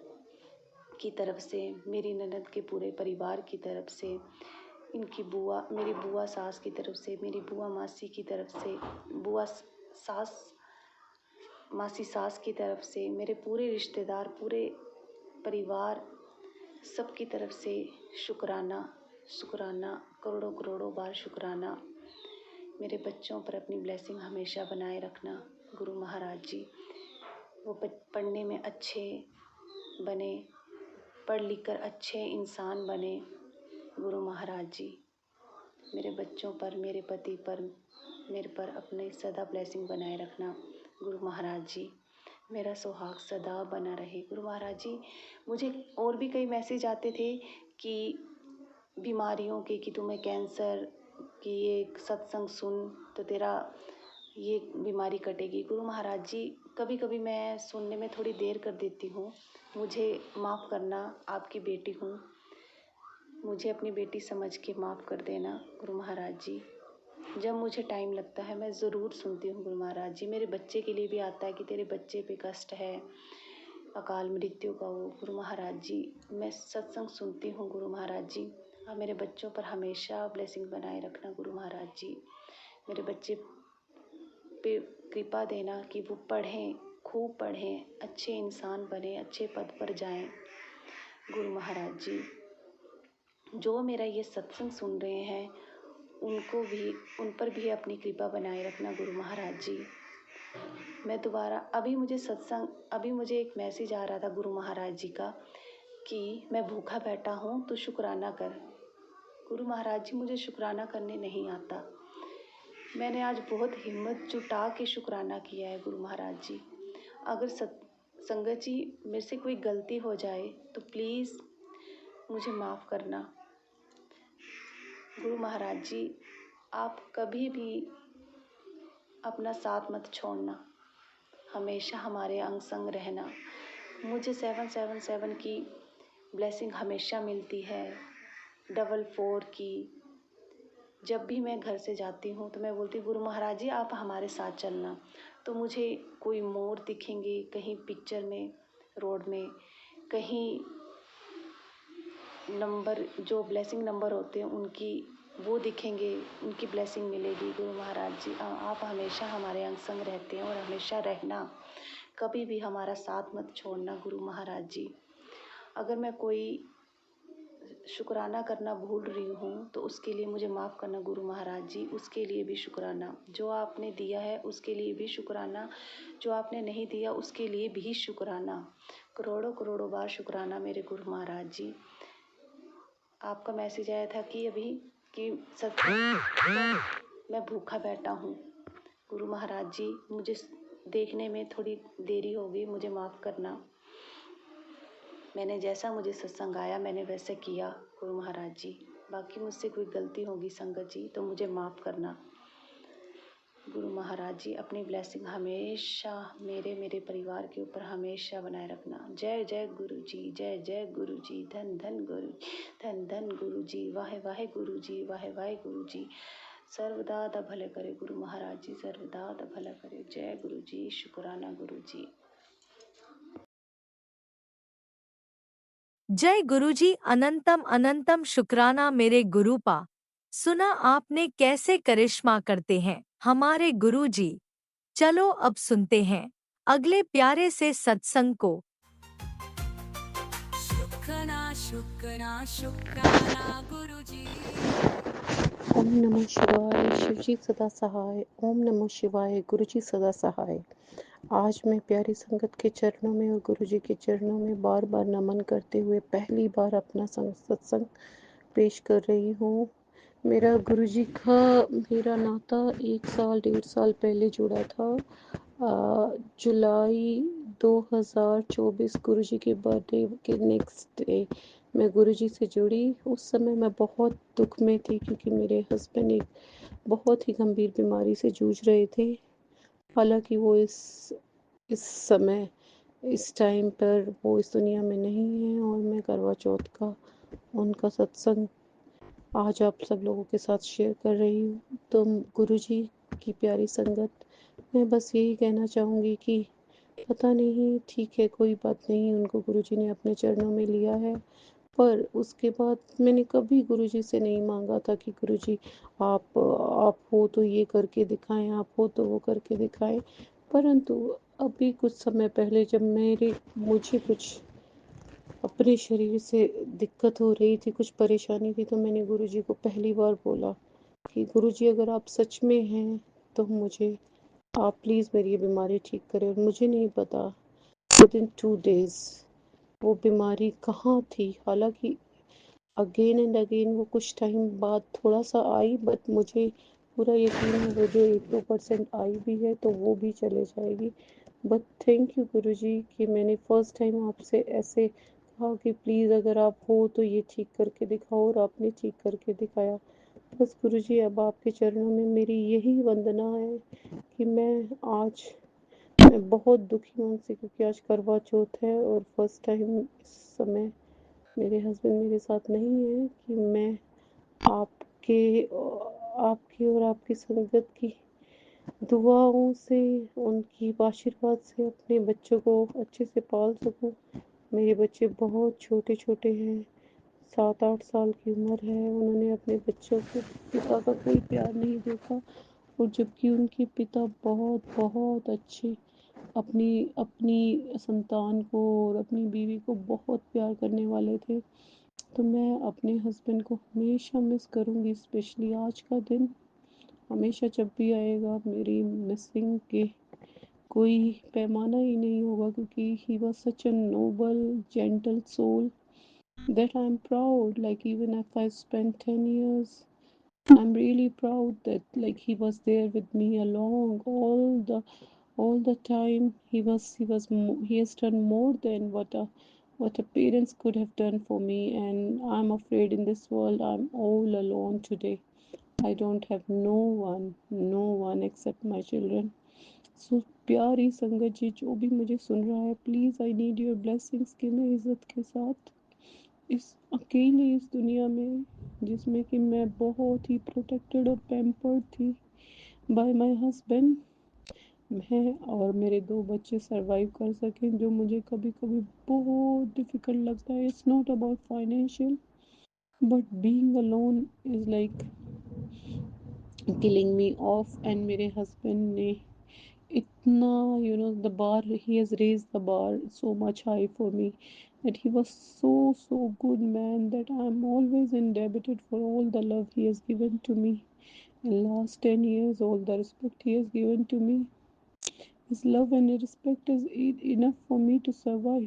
की तरफ से, मेरी ननद के पूरे परिवार की तरफ से, इनकी बुआ, मेरी बुआ सास की तरफ से, मेरी बुआ मासी की तरफ से, बुआ सास मासी सास की तरफ से, मेरे पूरे रिश्तेदार, पूरे परिवार, सबकी तरफ से शुक्राना शुक्राना, करोड़ों करोड़ों बार शुक्राना। मेरे बच्चों पर अपनी ब्लेसिंग हमेशा बनाए रखना गुरु महाराज जी। वो पढ़ने में अच्छे बने, पढ़ लिख कर अच्छे इंसान बने गुरु महाराज जी। मेरे बच्चों पर, मेरे पति पर, मेरे पर अपने सदा ब्लेसिंग बनाए रखना गुरु महाराज जी। मेरा सुहाग सदा बना रहे गुरु महाराज जी। मुझे और भी कई मैसेज आते थे कि बीमारियों के, कि तुम्हें कैंसर की ये सत्संग सुन तो तेरा ये बीमारी कटेगी। गुरु महाराज जी कभी कभी मैं सुनने में थोड़ी देर कर देती हूँ, मुझे माफ़ करना, आपकी बेटी हूँ, मुझे अपनी बेटी समझ के माफ़ कर देना गुरु महाराज जी। जब मुझे टाइम लगता है मैं ज़रूर सुनती हूँ गुरु महाराज जी। मेरे बच्चे के लिए भी आता है कि तेरे बच्चे पे कष्ट है, अकाल मृत्यु का वो। गुरु महाराज जी मैं सत्संग सुनती हूँ गुरु महाराज जी। और मेरे बच्चों पर हमेशा ब्लेसिंग बनाए रखना गुरु महाराज जी। मेरे बच्चे पे कृपा देना कि वो पढ़ें, खूब पढ़ें, अच्छे इंसान बने, अच्छे पद पर जाएं गुरु महाराज जी। जो मेरा ये सत्संग सुन रहे हैं उन पर भी अपनी कृपा बनाए रखना गुरु महाराज जी। मैं दोबारा अभी मुझे एक मैसेज आ रहा था गुरु महाराज जी का कि मैं भूखा बैठा हूँ तो शुक्राना कर। गुरु महाराज जी मुझे शुक्राना करने नहीं आता। मैंने आज बहुत हिम्मत जुटा के शुक्राना किया है गुरु महाराज जी। अगर संगत जी मेरे से कोई गलती हो जाए तो प्लीज़ मुझे माफ़ करना। गुरु महाराज जी आप कभी भी अपना साथ मत छोड़ना, हमेशा हमारे अंग संग रहना। मुझे 777 की ब्लेसिंग हमेशा मिलती है, 444 की। जब भी मैं घर से जाती हूँ तो मैं बोलती गुरु महाराज जी आप हमारे साथ चलना। तो मुझे कोई मोर दिखेंगे कहीं पिक्चर में, रोड में, कहीं नंबर जो ब्लेसिंग नंबर होते हैं उनकी वो दिखेंगे, उनकी ब्लेसिंग मिलेगी। गुरु महाराज जी आप हमेशा हमारे अंग संग रहते हैं और हमेशा रहना, कभी भी हमारा साथ मत छोड़ना गुरु महाराज जी। अगर मैं कोई शुक्राना करना भूल रही हूँ तो उसके लिए मुझे माफ़ करना गुरु महाराज जी। उसके लिए भी शुक्राना, जो आपने दिया है उसके लिए भी शुक्राना, जो आपने नहीं दिया उसके लिए भी शुक्राना, करोड़ों करोड़ों बार शुक्राना मेरे गुरु महाराज जी। आपका मैसेज आया था कि अभी कि मैं भूखा बैठा हूँ। गुरु महाराज जी मुझे देखने में थोड़ी देरी हो गई, मुझे माफ़ करना। मैंने जैसा मुझे सत्संग आया मैंने वैसे किया गुरु महाराज जी। बाकी मुझसे कोई गलती होगी संगत जी तो मुझे माफ़ करना। गुरु महाराज जी अपनी ब्लेसिंग हमेशा मेरे परिवार के ऊपर हमेशा बनाए रखना। जय जय गुरु जी, जय जय गुरु जी, धन धन गुरु जी, धन धन गुरु जी, वाहे वाहे गुरु जी, वाहे वाहे गुरु जी। सर्वदा दा भले करे गुरु महाराज जी, सर्वदा दा भला करे। जय गुरु जी, शुक्राना गुरु जी। जय गुरुजी, अनंतम अनंतम शुक्राना मेरे गुरुपा। सुना आपने कैसे करिश्मा करते हैं हमारे गुरुजी। चलो अब सुनते हैं अगले प्यारे से सत्संग को। शुक्राना शुक्राना शुक्राना गुरुजी। ओम नमः शिवाय, शिवजी सदा सहाय। ओम नमः शिवाय, गुरुजी सदा सहाय। आज मैं प्यारी संगत के चरणों में और गुरुजी के चरणों में बार बार नमन करते हुए पहली बार अपना सत्संग पेश कर रही हूँ। मेरा गुरुजी का मेरा नाता 1 साल 1.5 साल पहले जुड़ा था। जुलाई 2024 गुरुजी के बर्थडे के नेक्स्ट डे मैं गुरुजी से जुड़ी। उस समय मैं बहुत दुख में थी क्योंकि मेरे हस्बैंड एक बहुत ही गंभीर बीमारी से जूझ रहे थे। हालांकि वो इस समय इस टाइम पर वो इस दुनिया में नहीं है और मैं करवा चौथ का उनका सत्संग आज आप सब लोगों के साथ शेयर कर रही हूँ। तो गुरुजी की प्यारी संगत, मैं बस यही कहना चाहूँगी कि पता नहीं, ठीक है कोई बात नहीं, उनको गुरुजी ने अपने चरणों में लिया है। पर उसके बाद मैंने कभी गुरुजी से नहीं मांगा था कि गुरुजी आप हो तो ये करके दिखाएं, आप हो तो वो करके दिखाएं। परंतु अभी कुछ समय पहले जब मुझे कुछ अपने शरीर से दिक्कत हो रही थी, कुछ परेशानी थी, तो मैंने गुरुजी को पहली बार बोला कि गुरुजी अगर आप सच में हैं तो मुझे आप प्लीज़ मेरी ये बीमारी ठीक करें। और मुझे नहीं पता विदिन 2 days वो बीमारी कहाँ थी। हालांकि अगेन एंड अगेन वो कुछ टाइम बाद थोड़ा सा आई, बट मुझे पूरा यकीन है वो जो 1-2% आई भी है तो वो भी चले जाएगी। बट थैंक यू गुरुजी कि मैंने फर्स्ट टाइम आपसे ऐसे कहा कि प्लीज़ अगर आप हो तो ये ठीक करके दिखाओ, और आपने ठीक करके दिखाया। बस गुरुजी अब आपके चरणों में मेरी यही वंदना है कि मैं बहुत दुखी हूँ उनसे, क्योंकि आज करवा चौथ है और फर्स्ट टाइम इस समय मेरे हस्बैंड मेरे साथ नहीं है कि मैं आपके आपकी और आपकी संगत की दुआओं से, उनकी आशीर्वाद से अपने बच्चों को अच्छे से पाल सकूं। मेरे बच्चे बहुत छोटे छोटे हैं, 7-8 साल की उम्र है। उन्होंने अपने बच्चों को पिता का कोई प्यार नहीं देखा, और जबकि उनके पिता बहुत बहुत अच्छे अपनी अपनी संतान को और अपनी बीवी को बहुत प्यार करने वाले थे। तो मैं अपने हस्बैंड को हमेशा मिस करूँगी, स्पेशली आज का दिन हमेशा जब भी आएगा मेरी मिसिंग के कोई पैमाना ही नहीं होगा, क्योंकि he was such a noble gentle soul that I'm proud. Like even if I spent 10 years, I'm really proud that like he was there with me along all the time. He has done more than what a parents could have done for me. And I'm afraid in this world I'm all alone today. I don't have no one except my children. So प्यारी संगत जी, जो भी मुझे सुन रहा है, please I need your blessings कि मैं इज़्ज़त के साथ इस अकेली इस दुनिया में, जिसमें कि मैं बहुत ही प्रोटेक्टेड और पैम्पर्ड थी बाय माय हस्बैंड, मैं और मेरे 2 बच्चे सरवाइव कर सकें। जो मुझे कभी कभी बहुत डिफ़िकल्ट लगता है, it's not about financial, but being alone is like killing me of. And मेरे हस्बैंड ने इतना the bar, he has raised the bar so much high for me, that he was so good man, that I am always indebted for all the love he has given to me in last 10 years, all the respect he has given to me. His love and respect is enough for me to survive.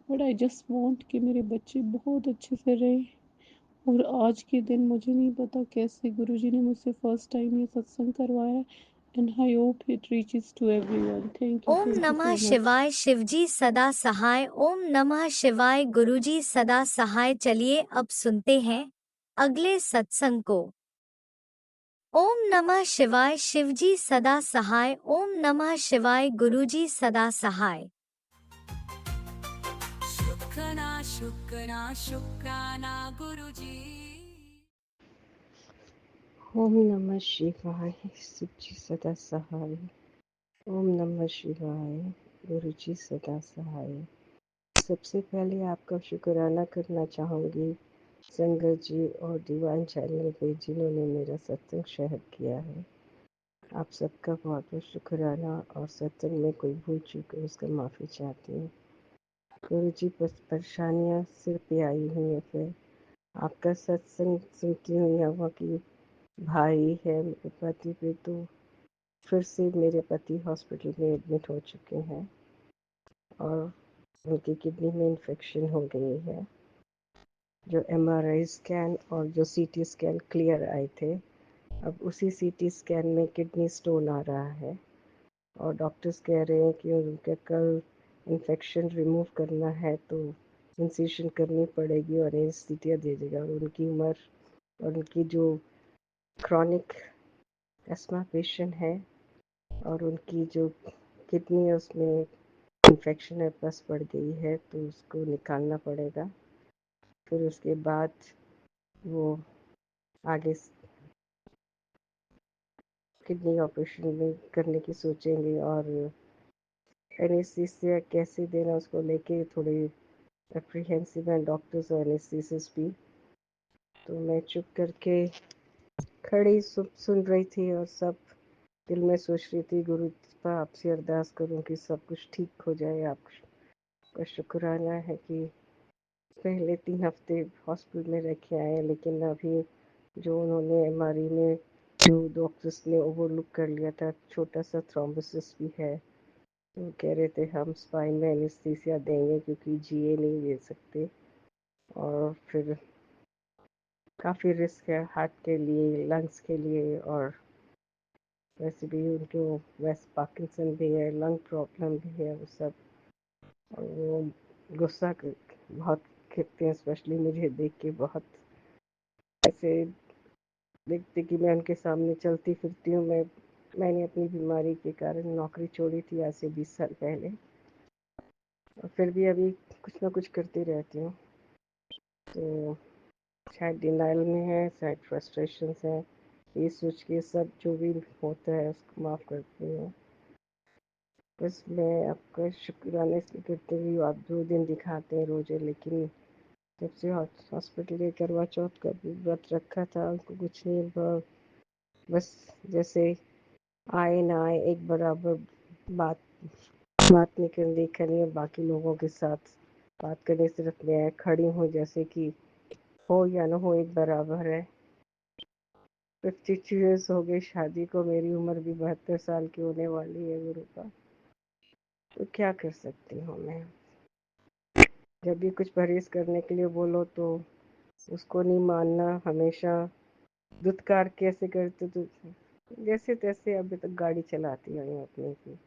But I just want कि मेरे बच्चे बहुत अच्छे से रहे। और आज के दिन मुझे नहीं पता कैसे गुरुजी ने मुझसे फर्स्ट टाइम ये सत्संग करवाया, and I hope it reaches to everyone. Thank Om you नमः so much. शिवाय, शिवजी सदा सहाय। ओम नमः शिवाय, गुरुजी सदा सहाय। चलिए अब सुनते हैं अगले सत्संग को। ओम नमः शिवाय, शिवजी सदा सहाय। ओम नमः शिवाय, गुरुजी सदा सहाय। शुक्राना शुक्राना शुक्राना गुरुजी। ओम नमः शिवाय, शिवजी सदा सहाय। ओम नमः शिवाय, गुरुजी सदा सहाय। सबसे पहले आपका शुक्राना करना चाहूँगी संगत जी और डिवाइन चैनल पे जिन्होंने मेरा सत्संग शेयर किया है। आप सबका बहुत बहुत शुक्राना, और सत्संग में कोई भूल चूक है उसका माफ़ी चाहती हूँ। गुरु जी, बस परेशानियाँ सिर पे आई हुई है। फिर आपका सत्संग सुनती हुई यहाँ की भारी है मेरे पति पे, तो फिर से मेरे पति हॉस्पिटल में एडमिट हो चुके हैं और उनकी किडनी में इन्फेक्शन हो गई है। जो एमआरआई स्कैन और जो सीटी स्कैन क्लियर आए थे, अब उसी सीटी स्कैन में किडनी स्टोन आ रहा है और डॉक्टर्स कह रहे हैं कि उनका कल इन्फेक्शन रिमूव करना है तो इंसिशन करनी पड़ेगी और एनेस्थीसिया दे देगा। और उनकी उम्र और उनकी जो क्रॉनिक एस्मा पेशेंट है और उनकी जो किडनी है उसमें इन्फेक्शन है, पस पड़ गई है, तो उसको निकालना पड़ेगा। फिर उसके बाद वो आगे किडनी ऑपरेशन में करने की सोचेंगे, और एनेस्थीसिया कैसे देना उसको लेके थोड़े एप्रीहेंसिव हैं डॉक्टर्स और एनेस्थीसिस्ट भी। तो मैं चुप करके खड़ी सुन रही थी और सब दिल में सोच रही थी, गुरु आपसे अरदास करूं कि सब कुछ ठीक हो जाए। आपका शुक्राना है कि पहले 3 हफ्ते हॉस्पिटल में रह के आए, लेकिन अभी जो उन्होंने एमआरआई में जो डॉक्टर्स ने ओवरलुक कर लिया था, छोटा सा थ्रोम्बोसिस भी है, तो कह रहे थे हम स्पाइन में एनेस्थीसिया देंगे क्योंकि जीए नहीं दे सकते, और फिर काफ़ी रिस्क है हार्ट के लिए, लंग्स के लिए, और वैसे भी उनको वैसे पार्किंसन भी है, लंग प्रॉब्लम भी है, वो सब। और वो गुस्सा बहुत करते हैं, स्पेशली मुझे देख के। बहुत ऐसे देखते कि मैं उनके सामने चलती फिरती हूँ। मैंने अपनी बीमारी के कारण नौकरी छोड़ी थी आज से 20 साल पहले, और फिर भी अभी कुछ ना कुछ करती रहती हूँ। तो शायद डिनाइल में है, शायद फ्रस्ट्रेशन है, ये सोच के सब जो भी होता है उसको माफ़ करती हूँ। बस मैं आपका शुक्राना इसलिए करती हूँ, आप 2 दिन दिखाते हैं रोज़े, लेकिन जब से हॉस्पिटल के करवा चौथ का भी व्रत रखा था, उनको कुछ नहीं हुआ। बस जैसे आए ना आए एक बराबर बात नहीं करनी, देखा नहीं है बाकी लोगों के साथ बात करने, सिर्फ मैं खड़ी हूँ, जैसे कि हो या ना हो एक बराबर है। 52 ईयर्स हो गए शादी को, मेरी उम्र भी 72 साल की होने वाली है गुरु का। तो क्या कर सकती हूँ मैं? जब भी कुछ परहेज करने के लिए बोलो तो उसको नहीं मानना, हमेशा दुत्कार कैसे करते, तो जैसे तैसे अभी तक गाड़ी चलाती हूँ अपने की,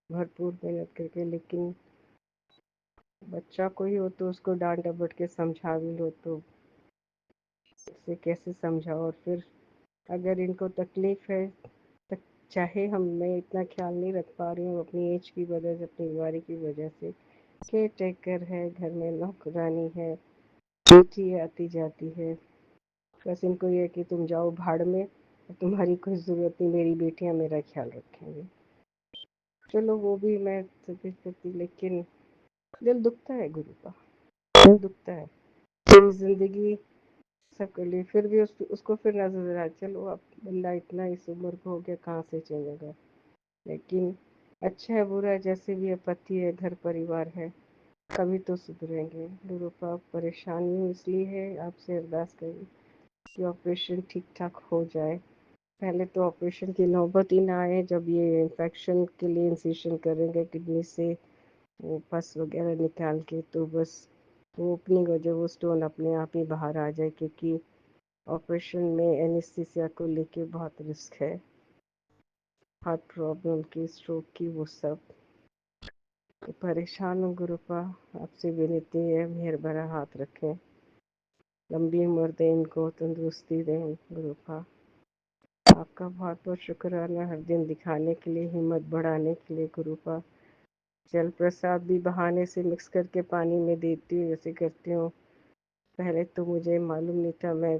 भरपूर मेहनत करके। लेकिन बच्चा कोई हो तो उसको डांट डपट के समझा भी लो, तो उसे कैसे समझाओ? और फिर अगर इनको तकलीफ है, तक चाहे मैं इतना ख्याल नहीं रख पा रही हूँ अपनी एज की वजह से, अपनी बीमारी की वजह से। केयर टेकर है घर में, नौकरानी है, बेटी है आती जाती है, बस इनको ये है कि तुम जाओ भाड़ में, तुम्हारी कोई ज़रूरत नहीं, मेरी बेटियां मेरा ख्याल रखेंगी। चलो वो भी मैं सभी करती, लेकिन दिल दुखता है गुरु का, दिल दुखता है। पूरी जिंदगी सब कर ली, फिर भी उसको फिर नजर आ, चलो अब बंदा इतना इस उम्र को हो गया, कहाँ से चलेगा। लेकिन अच्छा है बुरा है, जैसे भी है, पति है, घर परिवार है, कभी तो सुधरेंगे। गुरु पाप परेशानी हूँ इसलिए है, आपसे अरदास करी कि ऑपरेशन ठीक ठाक हो जाए। पहले तो ऑपरेशन की नौबत ही ना आए, जब ये इन्फेक्शन के लिए इंसिशन करेंगे किडनी से वो पस वगैरह निकाल के, तो बस वो ओपनिंग हो जाए, वो स्टोन अपने आप ही बाहर आ जाए, क्योंकि ऑपरेशन में एनेस्थीसिया को लेके बहुत रिस्क है, हार्ट प्रॉब्लम की, स्ट्रोक की, वो सब। तो परेशान हूँ गुरुपा, आपसे विनती है मेहर भरा हाथ रखें, लंबी उम्र दें इनको, तंदुरुस्ती दें गुरुपा। आपका बहुत बहुत शुक्राना हर दिन दिखाने के लिए, हिम्मत बढ़ाने के लिए गुरुपा। जल प्रसाद भी बहाने से मिक्स करके पानी में देती हूँ, जैसे करती हूँ। पहले तो मुझे मालूम नहीं था, मैं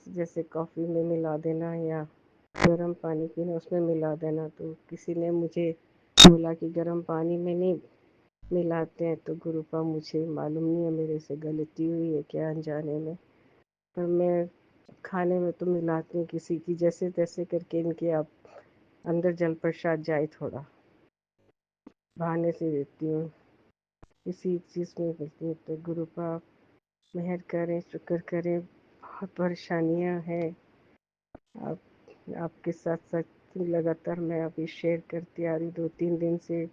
जैसे कॉफ़ी में मिला देना या गर्म पानी पीना उसमें मिला देना, तो किसी ने मुझे बोला कि गर्म पानी में नहीं मिलाते हैं तो गुरुपा मुझे मालूम नहीं है मेरे से गलती हुई है क्या अनजाने में, पर मैं खाने में तो मिलाती हूँ किसी की जैसे तैसे करके इनके आप अंदर जल प्रसाद जाए थोड़ा बहाने से देती हूँ, किसी चीज़ में मिलती है तो गुरुपा मेहर करें, शुक्र करें। बहुत परेशानियाँ हैं, आप आपके साथ साथ लगातार मैं अभी शेयर करती आ रही 2-3 दिन से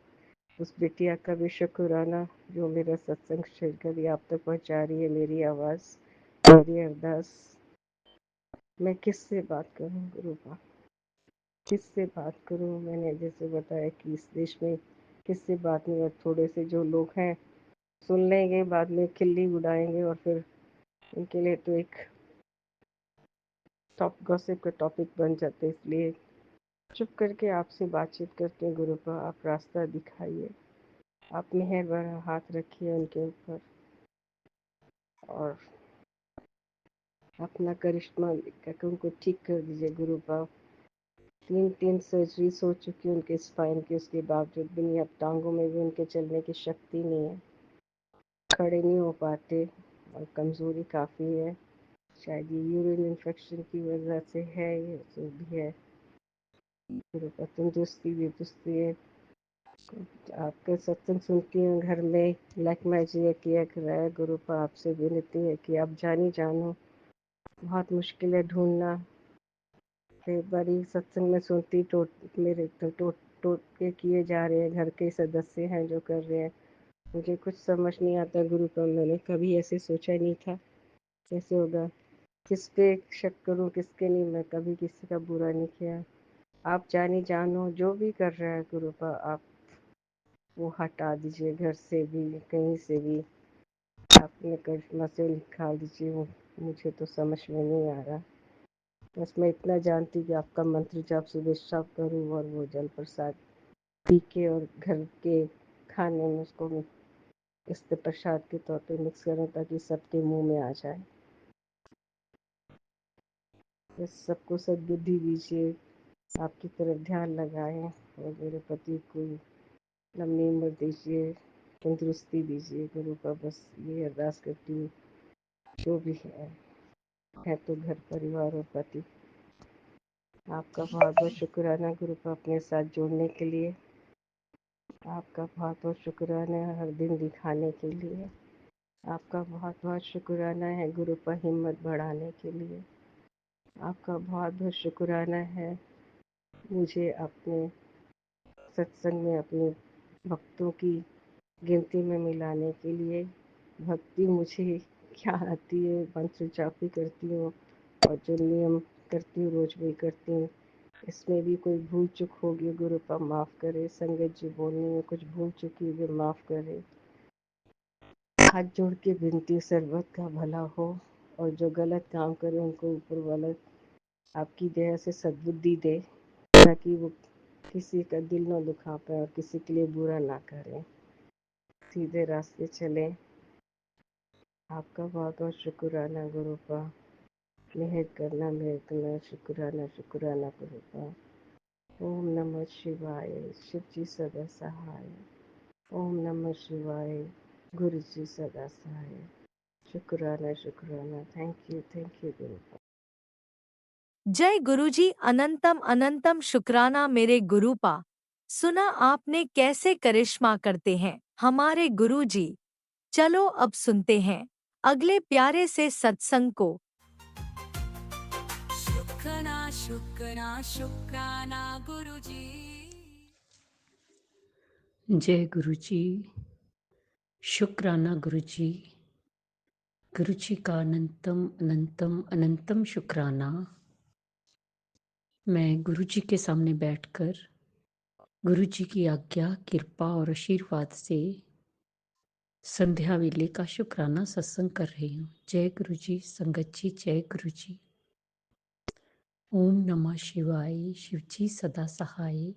उस बिटिया का भी शुक्राना जो मेरा सत्संग शेयर करी आप तक पहुँचा रही है मेरी आवाज़, मेरी अरदास। मैं किससे बात करूं गुरुपा, किससे बात करूं? मैंने जैसे बताया कि इस देश में किससे बात नहीं, और थोड़े से जो लोग हैं सुन लेंगे, बाद में खिल्ली उड़ाएंगे और फिर उनके लिए तो एक टॉप गॉसिप का टॉपिक बन जाते, इसलिए चुप करके आपसे बातचीत करते हैं। गुरुपा आप रास्ता दिखाइए, आप मेहर भरा हाथ रखिए उनके ऊपर और अपना करिश्मा दिखाकर उनको ठीक कर दीजिए गुरुपा। 3 सर्जरीज हो चुकी है उनके स्पाइन की, उसके बावजूद भी नहीं, अब टांगों में भी उनके चलने की शक्ति नहीं है, खड़े नहीं हो पाते और कमज़ोरी काफ़ी है। शायद ये यूरिन इन्फेक्शन की वजह से है, ये जो भी है गुरुपा तंदुरुस्ती बेदुस्ती है। आपके सत्संग सुनती हूँ घर में, ब्लैक मैजिक किया कर रहा है गुरुपा, आपसे विनती है कि आप जानी जानो, बहुत मुश्किल है ढूंढना। कई बारी सत्संग में सुनती मेरे तो टोट के किए जा रहे हैं, घर के सदस्य हैं जो कर रहे हैं, मुझे कुछ समझ नहीं आता गुरुपा। मैंने कभी ऐसे सोचा नहीं था कैसे होगा, किस पे शक करूं किसके नहीं, मैं कभी किसी का बुरा नहीं किया। आप जानी जानो जो भी कर रहा है गुरुपा, आप वो हटा दीजिए, घर से भी कहीं से भी अपने करिश्मा से निकाल दीजिए, वो मुझे तो समझ में नहीं आ रहा। बस मैं इतना जानती कि आपका मंत्र जाप सुबह शाम करूँ और वो जल प्रसाद पी के और घर के खाने में उसको इस प्रसाद के तौर पे मिक्स करूँ ताकि सबके मुंह में आ जाए। बस सबको सद्बुद्धि दीजिए, आपकी तरफ ध्यान लगाएं और मेरे पति को लंबी उम्र दीजिए, तंदुरुस्ती दीजिए गुरु का, बस ये अरदास करती हूँ। जो भी है तो घर परिवार और पति, आपका बहुत बहुत शुक्राना गुरु का अपने साथ जोड़ने के लिए, आपका बहुत बहुत शुक्राना है हर दिन दिखाने के लिए, आपका बहुत बहुत शुक्राना है गुरु पर हिम्मत बढ़ाने के लिए, आपका बहुत बहुत शुक्राना है मुझे अपने सत्संग में अपने भक्तों की गिनती में मिलाने के लिए। भक्ति मुझे क्या आती है, मंत्र जाप भी करती हूँ और जो नियम करती हूँ रोज भी करती हूँ, इसमें भी कोई भूल चूक होगी गुरुपा माफ़ करे। संगत जी बोलने में कुछ भूल चुकी भी माफ़ करे। हाथ जोड़ के विनती सर्वत का भला हो, और जो गलत काम करे उनको ऊपर वाला आपकी दया से सद्बुद्धि दे ताकि वो किसी का दिल ना दुखा पाए और किसी के लिए बुरा ना करें, सीधे रास्ते चले। आपका बहुत बहुत शुक्राना गुरुपा, मेहर करना, शुक्राना शुक्राना गुरुपा। ओम नमः शिवाय, शिव जी सदा सहाय। ओम नमः शिवाय, गुरु जी सदा सहाय। शुक्राना शुक्राना, थैंक यू गुरु। जय गुरुजी, अनंतम अनंतम शुक्राना मेरे गुरुपा। सुना आपने कैसे करिश्मा करते हैं हमारे गुरुजी। चलो अब सुनते हैं अगले प्यारे से सत्संग को। शुक्राना शुक्राना शुक्राना गुरुजी। जय गुरु जी, शुक्राना गुरु जी, गुरु जी का अनंतम अनंतम अनंतम शुक्राना। मैं गुरु जी के सामने बैठकर गुरु जी की आज्ञा, कृपा और आशीर्वाद से संध्या वेले का शुक्राना सत्संग कर रही हूँ। जय गुरु जी, संगत जी जय गुरु जी। ओम नमः शिवाय, शिव जी सदा सहाय।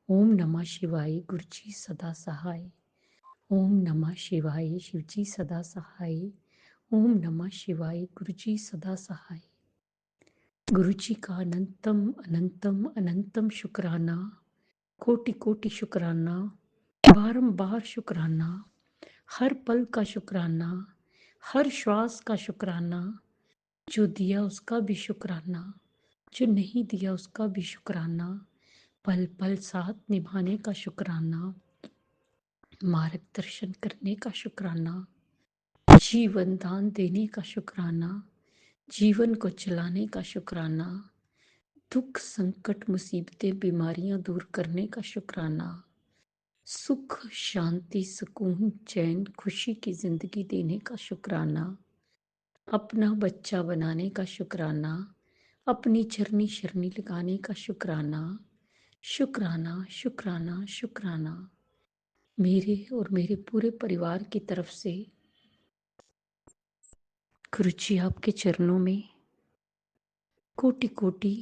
ओम नमः शिवाय, गुरु जी सदा सहाय। ओम नमः शिवाय, शिव जी सदा सहाय। ओम नमः शिवाय, गुरु जी सदा सहाय। गुरु जी का अनंतम अनंतम अनंतम शुक्राना, कोटि कोटि शुक्राना। बारंबार शुक्राना, हर पल का शुक्राना, हर श्वास का शुक्राना, जो दिया उसका भी शुक्राना, जो नहीं दिया उसका भी शुक्राना, पल पल साथ निभाने का शुक्राना, मार्गदर्शन करने का शुक्राना, जीवन दान देने का शुक्राना, जीवन को चलाने का शुक्राना, दुख संकट मुसीबतें बीमारियां दूर करने का शुक्राना, सुख शांति सुकून चैन खुशी की जिंदगी देने का शुक्राना, अपना बच्चा बनाने का शुक्राना, अपनी चरनी शरनी लगाने का शुक्राना, शुक्राना शुक्राना शुक्राना। मेरे और मेरे पूरे परिवार की तरफ से गुरु जी आपके चरणों में कोटि कोटि,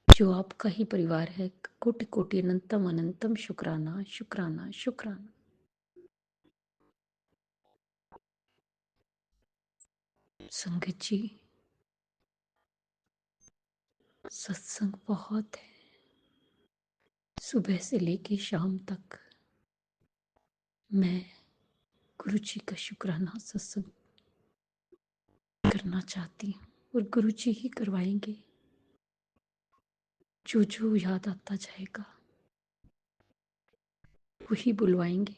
जो आपका ही परिवार है, कोटि कोटि अनंतम अनंतम शुक्राना शुक्राना शुक्राना। संगत जी, सत्संग बहुत है, सुबह से लेके शाम तक मैं गुरु जी का शुक्राना सत्संग करना चाहती हूँ और गुरु जी ही करवाएंगे। जो जो याद आता जाएगा वही बुलवाएंगे।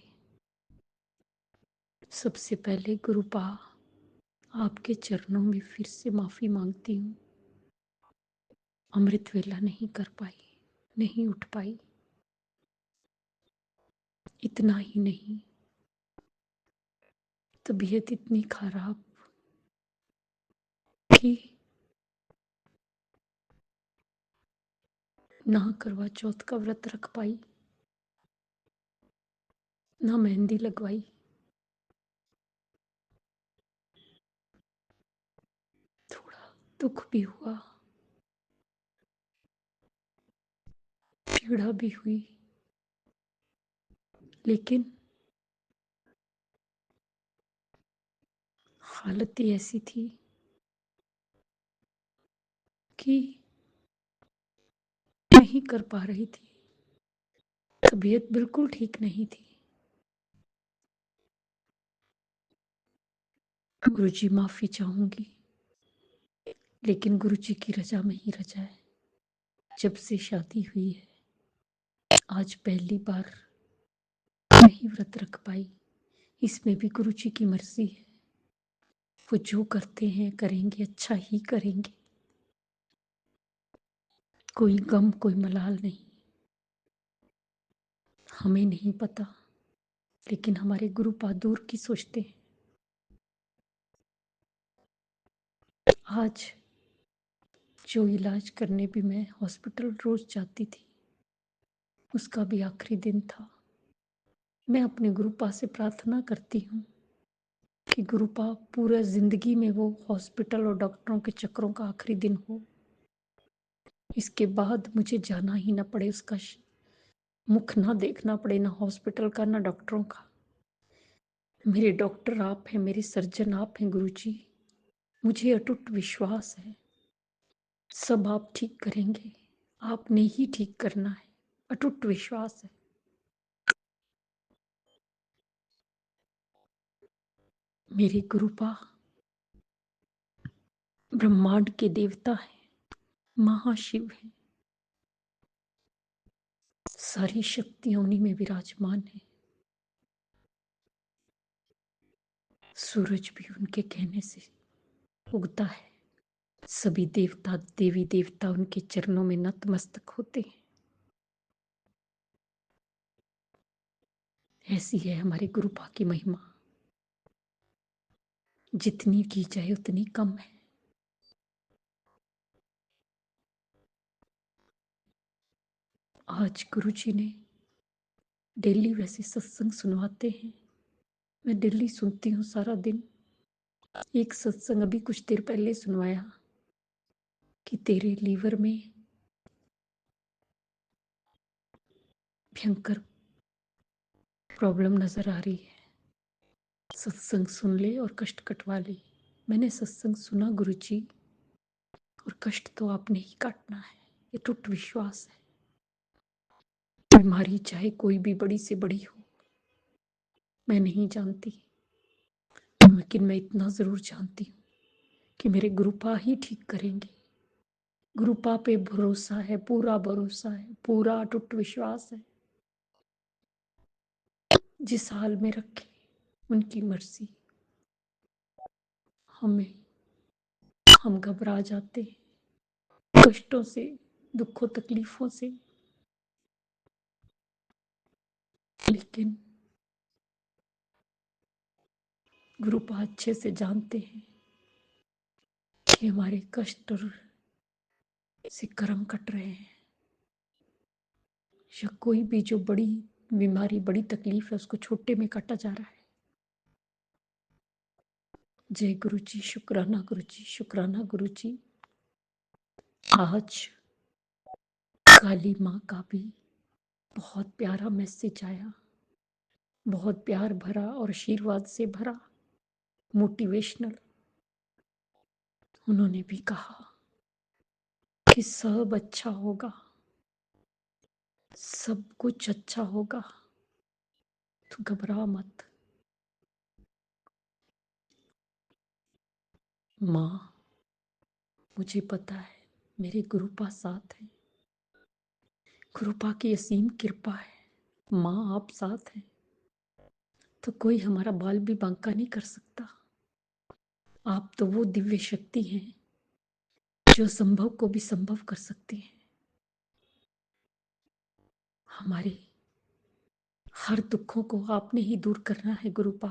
सबसे पहले गुरुपा आपके चरणों में फिर से माफी मांगती हूँ, अमृत वेला नहीं कर पाई, नहीं उठ पाई। इतना ही नहीं, तबीयत इतनी खराब कि ना करवा चौथ का व्रत रख पाई, ना मेहंदी लगवाई। थोड़ा दुख भी हुआ, पीड़ा भी हुई, लेकिन हालत ही ऐसी थी कि नहीं कर पा रही थी, तबीयत बिल्कुल ठीक नहीं थी। गुरु जी माफी चाहूंगी, लेकिन गुरु जी की रजा में ही रजा है। जब से शादी हुई है आज पहली बार नहीं व्रत रख पाई, इसमें भी गुरु जी की मर्जी है। वो जो करते हैं करेंगे, अच्छा ही करेंगे। कोई गम कोई मलाल नहीं, हमें नहीं पता, लेकिन हमारे गुरु दूर की सोचते हैं। आज जो इलाज करने भी मैं हॉस्पिटल रोज जाती थी, उसका भी आखिरी दिन था। मैं अपने गुरुपा से प्रार्थना करती हूँ कि गुरुपा पूरा जिंदगी में वो हॉस्पिटल और डॉक्टरों के चक्रों का आखिरी दिन हो, इसके बाद मुझे जाना ही ना पड़े, उसका मुख ना देखना पड़े, ना हॉस्पिटल का ना डॉक्टरों का। मेरे डॉक्टर आप हैं, मेरे सर्जन आप हैं गुरु जी। मुझे अटूट विश्वास है सब आप ठीक करेंगे, आपने ही ठीक करना है, अटूट विश्वास है। मेरे गुरुपा ब्रह्मांड के देवता हैं, महाशिव हैं, सारी शक्तियां उन्हीं में विराजमान है। सूरज भी उनके कहने से उगता है। सभी देवता देवी देवता उनके चरणों में नतमस्तक होते हैं। ऐसी है हमारे गुरुपा की महिमा, जितनी की जाए उतनी कम है। आज गुरु जी ने डेली वैसे सत्संग सुनवाते हैं, मैं डेली सुनती हूँ सारा दिन। एक सत्संग अभी कुछ देर पहले सुनवाया कि तेरे लीवर में भयंकर प्रॉब्लम नजर आ रही है, सत्संग सुन ले और कष्ट कटवा ले। मैंने सत्संग सुना गुरु जी, और कष्ट तो आपने ही काटना है, ये टूट विश्वास है। बीमारी चाहे कोई भी बड़ी से बड़ी हो, मैं नहीं जानती, लेकिन मैं इतना जरूर जानती हूँ कि मेरे गुरुपा ही ठीक करेंगे। गुरुपा पे भरोसा है, पूरा भरोसा है, पूरा अटूट विश्वास है। जिस हाल में रखे उनकी मर्जी। हम घबरा जाते हैं कष्टों से, दुखों तकलीफों से, लेकिन गुरुपा अच्छे से जानते हैं कि हमारे कष्ट से कर्म कट रहे हैं, या कोई भी जो बड़ी बीमारी, बड़ी तकलीफ है, उसको छोटे में काटा जा रहा है। जय गुरु जी, शुक्राना गुरु जी, शुक्राना गुरु जी। आज काली माँ का भी बहुत प्यारा मैसेज आया, बहुत प्यार भरा और आशीर्वाद से भरा, मोटिवेशनल। उन्होंने भी कहा कि सब अच्छा होगा, सब कुछ अच्छा होगा, तो घबरा मत। माँ, मुझे पता है मेरे गुरुपा साथ है, गुरुपा की असीम कृपा है। माँ आप साथ हैं तो कोई हमारा बाल भी बांका नहीं कर सकता। आप तो वो दिव्य शक्ति हैं जो संभव को भी संभव कर सकती है। हमारे हर दुखों को आपने ही दूर करना है गुरुपा,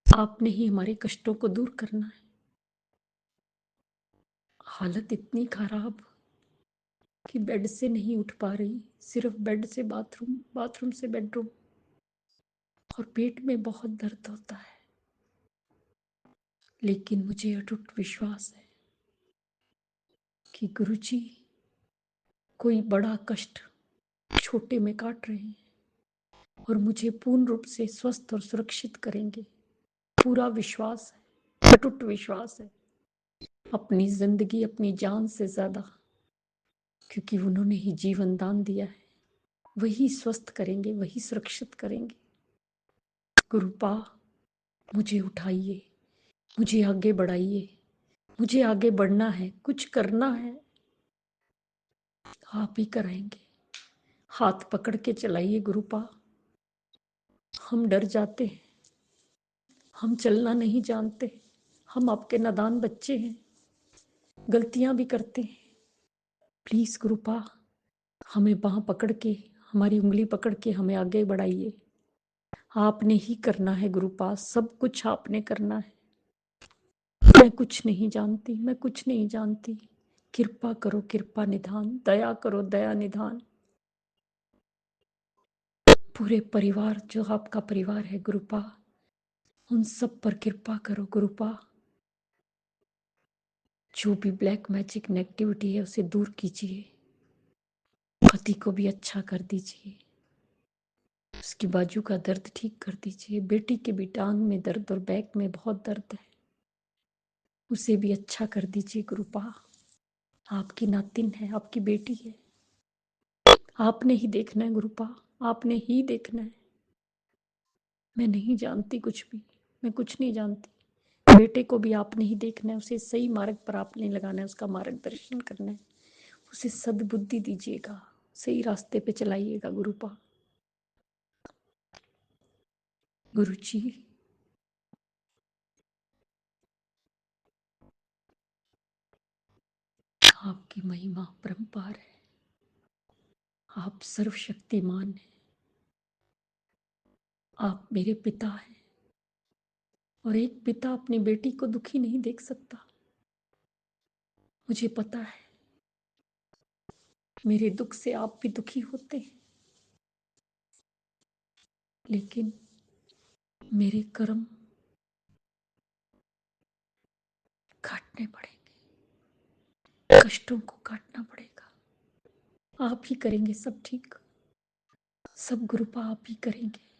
आपने ही हमारे कष्टों को दूर करना है। हालत इतनी खराब कि बेड से नहीं उठ पा रही, सिर्फ बेड से बाथरूम, बाथरूम से बेडरूम, और पेट में बहुत दर्द होता है। लेकिन मुझे अटूट विश्वास है कि गुरुजी कोई बड़ा कष्ट छोटे में काट रहे हैं और मुझे पूर्ण रूप से स्वस्थ और सुरक्षित करेंगे। पूरा विश्वास है, अटूट विश्वास है, अपनी जिंदगी अपनी जान से ज्यादा, क्योंकि उन्होंने ही जीवन दान दिया है। वही स्वस्थ करेंगे, वही सुरक्षित करेंगे। गुरुपा मुझे उठाइए, मुझे आगे बढ़ाइए, मुझे आगे बढ़ना है, कुछ करना है, आप ही कराएंगे। हाथ पकड़ के चलाइए गुरुपा। हम डर जाते हैं, हम चलना नहीं जानते, हम आपके नादान बच्चे हैं, गलतियां भी करते हैं। प्लीज गुरुपा हमें बाह पकड़ के, हमारी उंगली पकड़ के हमें आगे बढ़ाइए। आपने ही करना है गुरुपा, सब कुछ आपने करना है। मैं कुछ नहीं जानती, मैं कुछ नहीं जानती। कृपा करो, कृपा निधान, दया करो, दया निधान। पूरे परिवार जो आपका परिवार है गुरुपा, उन सब पर कृपा करो गुरुपा। जो भी ब्लैक मैजिक नेगेटिविटी है उसे दूर कीजिए, पति को भी अच्छा कर दीजिए, उसकी बाजू का दर्द ठीक कर दीजिए। बेटी के भी टांग में दर्द और बैक में बहुत दर्द है, उसे भी अच्छा कर दीजिए गुरुपा। आपकी नातिन है, आपकी बेटी है, आपने ही देखना है गुरुपा, आपने ही देखना है। मैं नहीं जानती कुछ भी, मैं कुछ नहीं जानती। बेटे को भी आपने ही देखना है, उसे सही मार्ग पर आपने लगाना है, उसका मार्गदर्शन करना है, उसे सद्बुद्धि दीजिएगा, सही रास्ते पे चलाइएगा गुरुपा। गुरु जी आपकी महिमा परंपार है, आप सर्वशक्तिमान हैं, आप मेरे पिता हैं, और एक पिता अपनी बेटी को दुखी नहीं देख सकता। मुझे पता है मेरे दुख से आप भी दुखी होते हैं, लेकिन मेरे कर्म काटने पड़ेंगे, कष्टों को काटना पड़ेगा। आप ही करेंगे सब ठीक, सब गुरुपा आप ही करेंगे।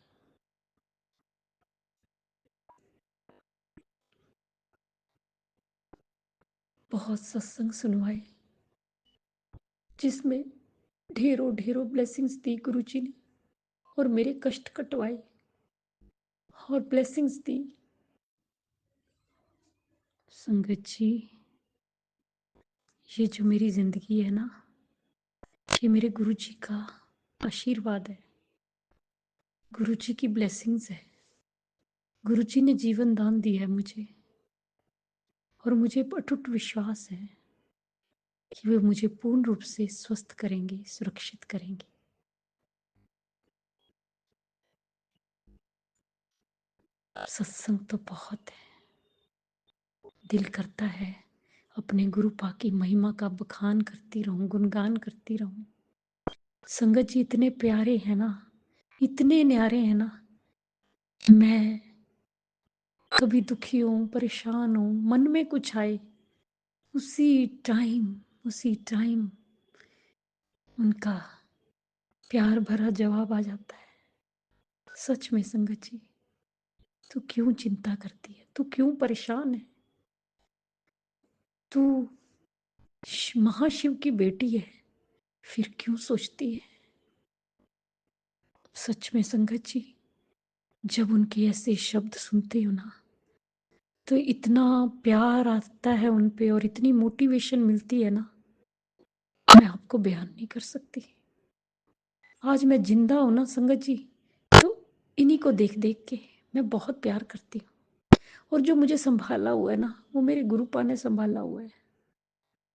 बहुत सत्संग सुनवाए जिसमें ढेरों ढेरों ब्लेसिंग्स दी गुरुजी ने और मेरे कष्ट कटवाए और ब्लेसिंग्स दी। संगत जी, ये जो मेरी जिंदगी है ना, ये मेरे गुरुजी का आशीर्वाद है, गुरुजी की ब्लेसिंग्स है। गुरुजी ने जीवन दान दिया है मुझे और मुझे अटूट विश्वास है कि वे मुझे पूर्ण रूप से स्वस्थ करेंगे, सुरक्षित करेंगे। सत्संग तो बहुत है, दिल करता है अपने गुरु पा की महिमा का बखान करती रहूं, गुणगान करती रहूं। संगत जी इतने प्यारे हैं ना, इतने न्यारे हैं ना। मैं कभी दुखी हूं, परेशान हूं, मन में कुछ आए, उसी टाइम उनका प्यार भरा जवाब आ जाता है। सच में संगत जी, तू क्यों चिंता करती है, तू क्यों परेशान है, तू महाशिव की बेटी है, फिर क्यों सोचती है। सच में संगत जी, जब उनके ऐसे शब्द सुनते हो ना, तो इतना प्यार आता है उन पे और इतनी मोटिवेशन मिलती है ना, मैं आपको बयान नहीं कर सकती। आज मैं जिंदा हूं ना संगत जी, तो इन्हीं को देख देख के मैं बहुत प्यार करती हूँ। और जो मुझे संभाला हुआ है ना, वो मेरे गुरुपा ने संभाला हुआ है।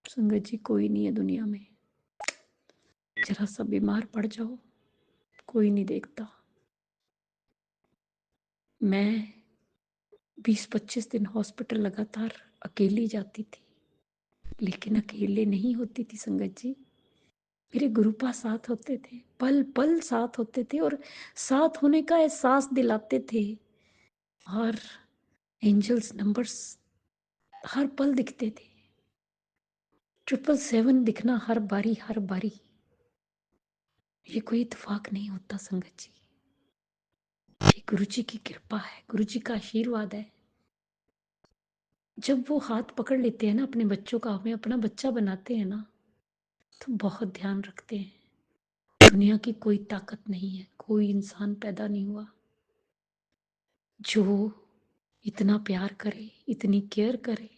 संगत जी, कोई नहीं है दुनिया में, जरा सा बीमार पड़ जाओ, कोई नहीं देखता। मैं 20-25 दिन हॉस्पिटल लगातार अकेली जाती थी, लेकिन अकेले नहीं होती थी संगत जी, मेरे गुरुपा साथ होते थे, पल पल साथ होते थे और साथ होने का एहसास दिलाते थे। और एंजल्स नंबर्स हर पल दिखते थे, 777 दिखना हर बारी हर बारी। ये कोई इत्तेफाक नहीं होता संगत जी, ये गुरु जी की कृपा है, गुरु जी का आशीर्वाद है। जब वो हाथ पकड़ लेते हैं ना अपने बच्चों का, हमें अपना बच्चा बनाते हैं ना, तो बहुत ध्यान रखते हैं। दुनिया की कोई ताकत नहीं है, कोई इंसान पैदा नहीं हुआ जो इतना प्यार करे, इतनी केयर करे,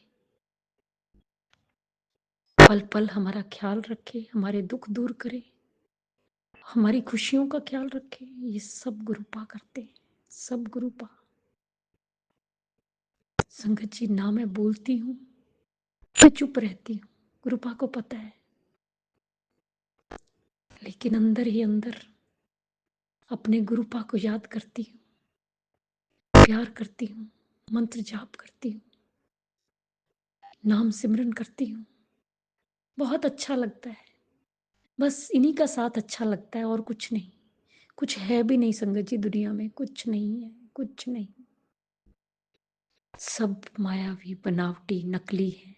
पल पल हमारा ख्याल रखे, हमारे दुख दूर करे, हमारी खुशियों का ख्याल रखे। ये सब गुरुपा करते हैं, सब गुरुपा। संगत जी, ना मैं बोलती हूँ, मैं चुप रहती हूँ, गुरुपा को पता है, लेकिन अंदर ही अंदर अपने गुरुपा को याद करती हूँ, प्यार करती हूँ, मंत्र जाप करती हूँ, नाम सिमरन करती हूँ। बहुत अच्छा लगता है, बस इन्हीं का साथ अच्छा लगता है और कुछ नहीं। कुछ है भी नहीं संगत जी, दुनिया में कुछ नहीं है, कुछ नहीं। सब मायावी, बनावटी, नकली है,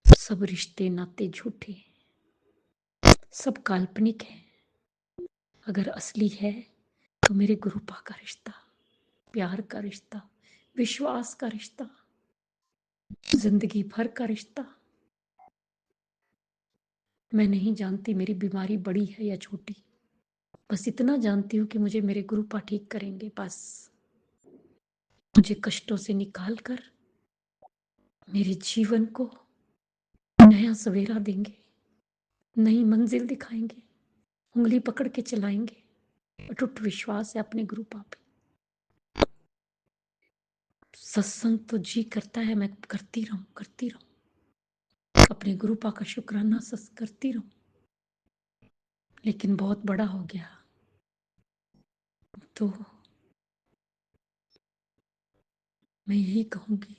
सब रिश्ते नाते झूठे, सब काल्पनिक है। अगर असली है तो मेरे गुरुपा का रिश्ता, प्यार का रिश्ता, विश्वास का रिश्ता, जिंदगी भर का रिश्ता। मैं नहीं जानती मेरी बीमारी बड़ी है या छोटी, बस इतना जानती हूँ कि मुझे मेरे गुरुपा ठीक करेंगे। बस मुझे कष्टों से निकाल कर मेरे जीवन को नया सवेरा देंगे, नई मंजिल दिखाएंगे, उंगली पकड़ के चलाएंगे। अटूट विश्वास है अपने गुरुपा पे। सत्संग तो जी करता है मैं करती रहूं, करती रहूं, अपने गुरुपा का शुक्राना करती रहूं, लेकिन बहुत बड़ा हो गया तो मैं यही कहूंगी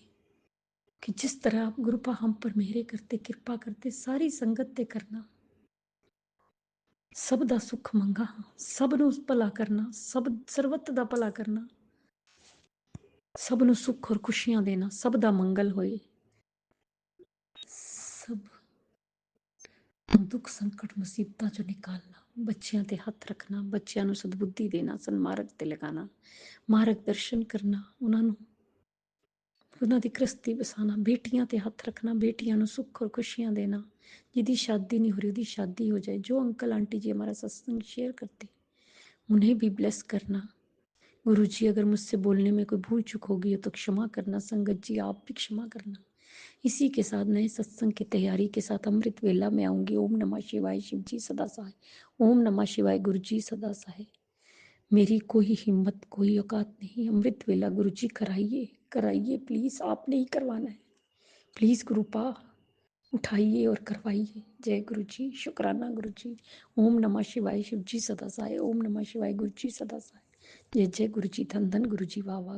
कि जिस तरह आप गुरुपा हम पर मेहरे करते, कृपा करते, सारी संगत ते करना, सब दा सुख मंगा, सब नू भला करना, सब सर्वत दा भला करना, सब नू सुख और खुशियां देना, सब दा मंगल होए, सब दुख संकट मुसीबतां चो निकालना, बच्चियां ते हथ रखना, बच्चियां नू सदबुद्धि देना, सन्मार्ग ते लगाना, मार्गदर्शन करना, उन्हां नू ਉਹਨਾਂ ਦੀ ਗ੍ਰਸਤੀ ਵਸਾਉਣਾ, ਬੇਟੀਆਂ ਤੇ ਹੱਥ ਰੱਖਣਾ, ਬੇਟੀਆਂ ਨੂੰ ਸੁੱਖ और खुशियाँ देना, जिसकी शादी नहीं हो रही उसकी शादी हो जाए। जो अंकल आंटी जी हमारा सत्संग शेयर करते उन्हें भी ब्लेस करना। गुरु जी अगर मुझसे बोलने में कोई भूल चूक होगी तो क्षमा करना। संगत जी आप भी क्षमा करना। इसी के साथ नए सत्संग की तैयारी के साथ अमृत वेला में आऊंगी। ओम नमः शिवाय, शिव जी सदा सहाय। ओम नमः शिवाय, गुरु जी सदा सहाय। मेरी कोई हिम्मत कोई औकात नहीं। अमृत वेला गुरु जी कराइए कराइए, प्लीज आपने ही करवाना है। प्लीज गुरुपा उठाइए और करवाइए। जय गुरु जी, शुक्राना गुरु जी। ओम नमः शिवाय, शिव जी सदा सहाय। ओम नमः शिवाय, गुरु जी सदा सहाय। जय जय गुरु जी, धन धन गुरु जी, वाह वाह।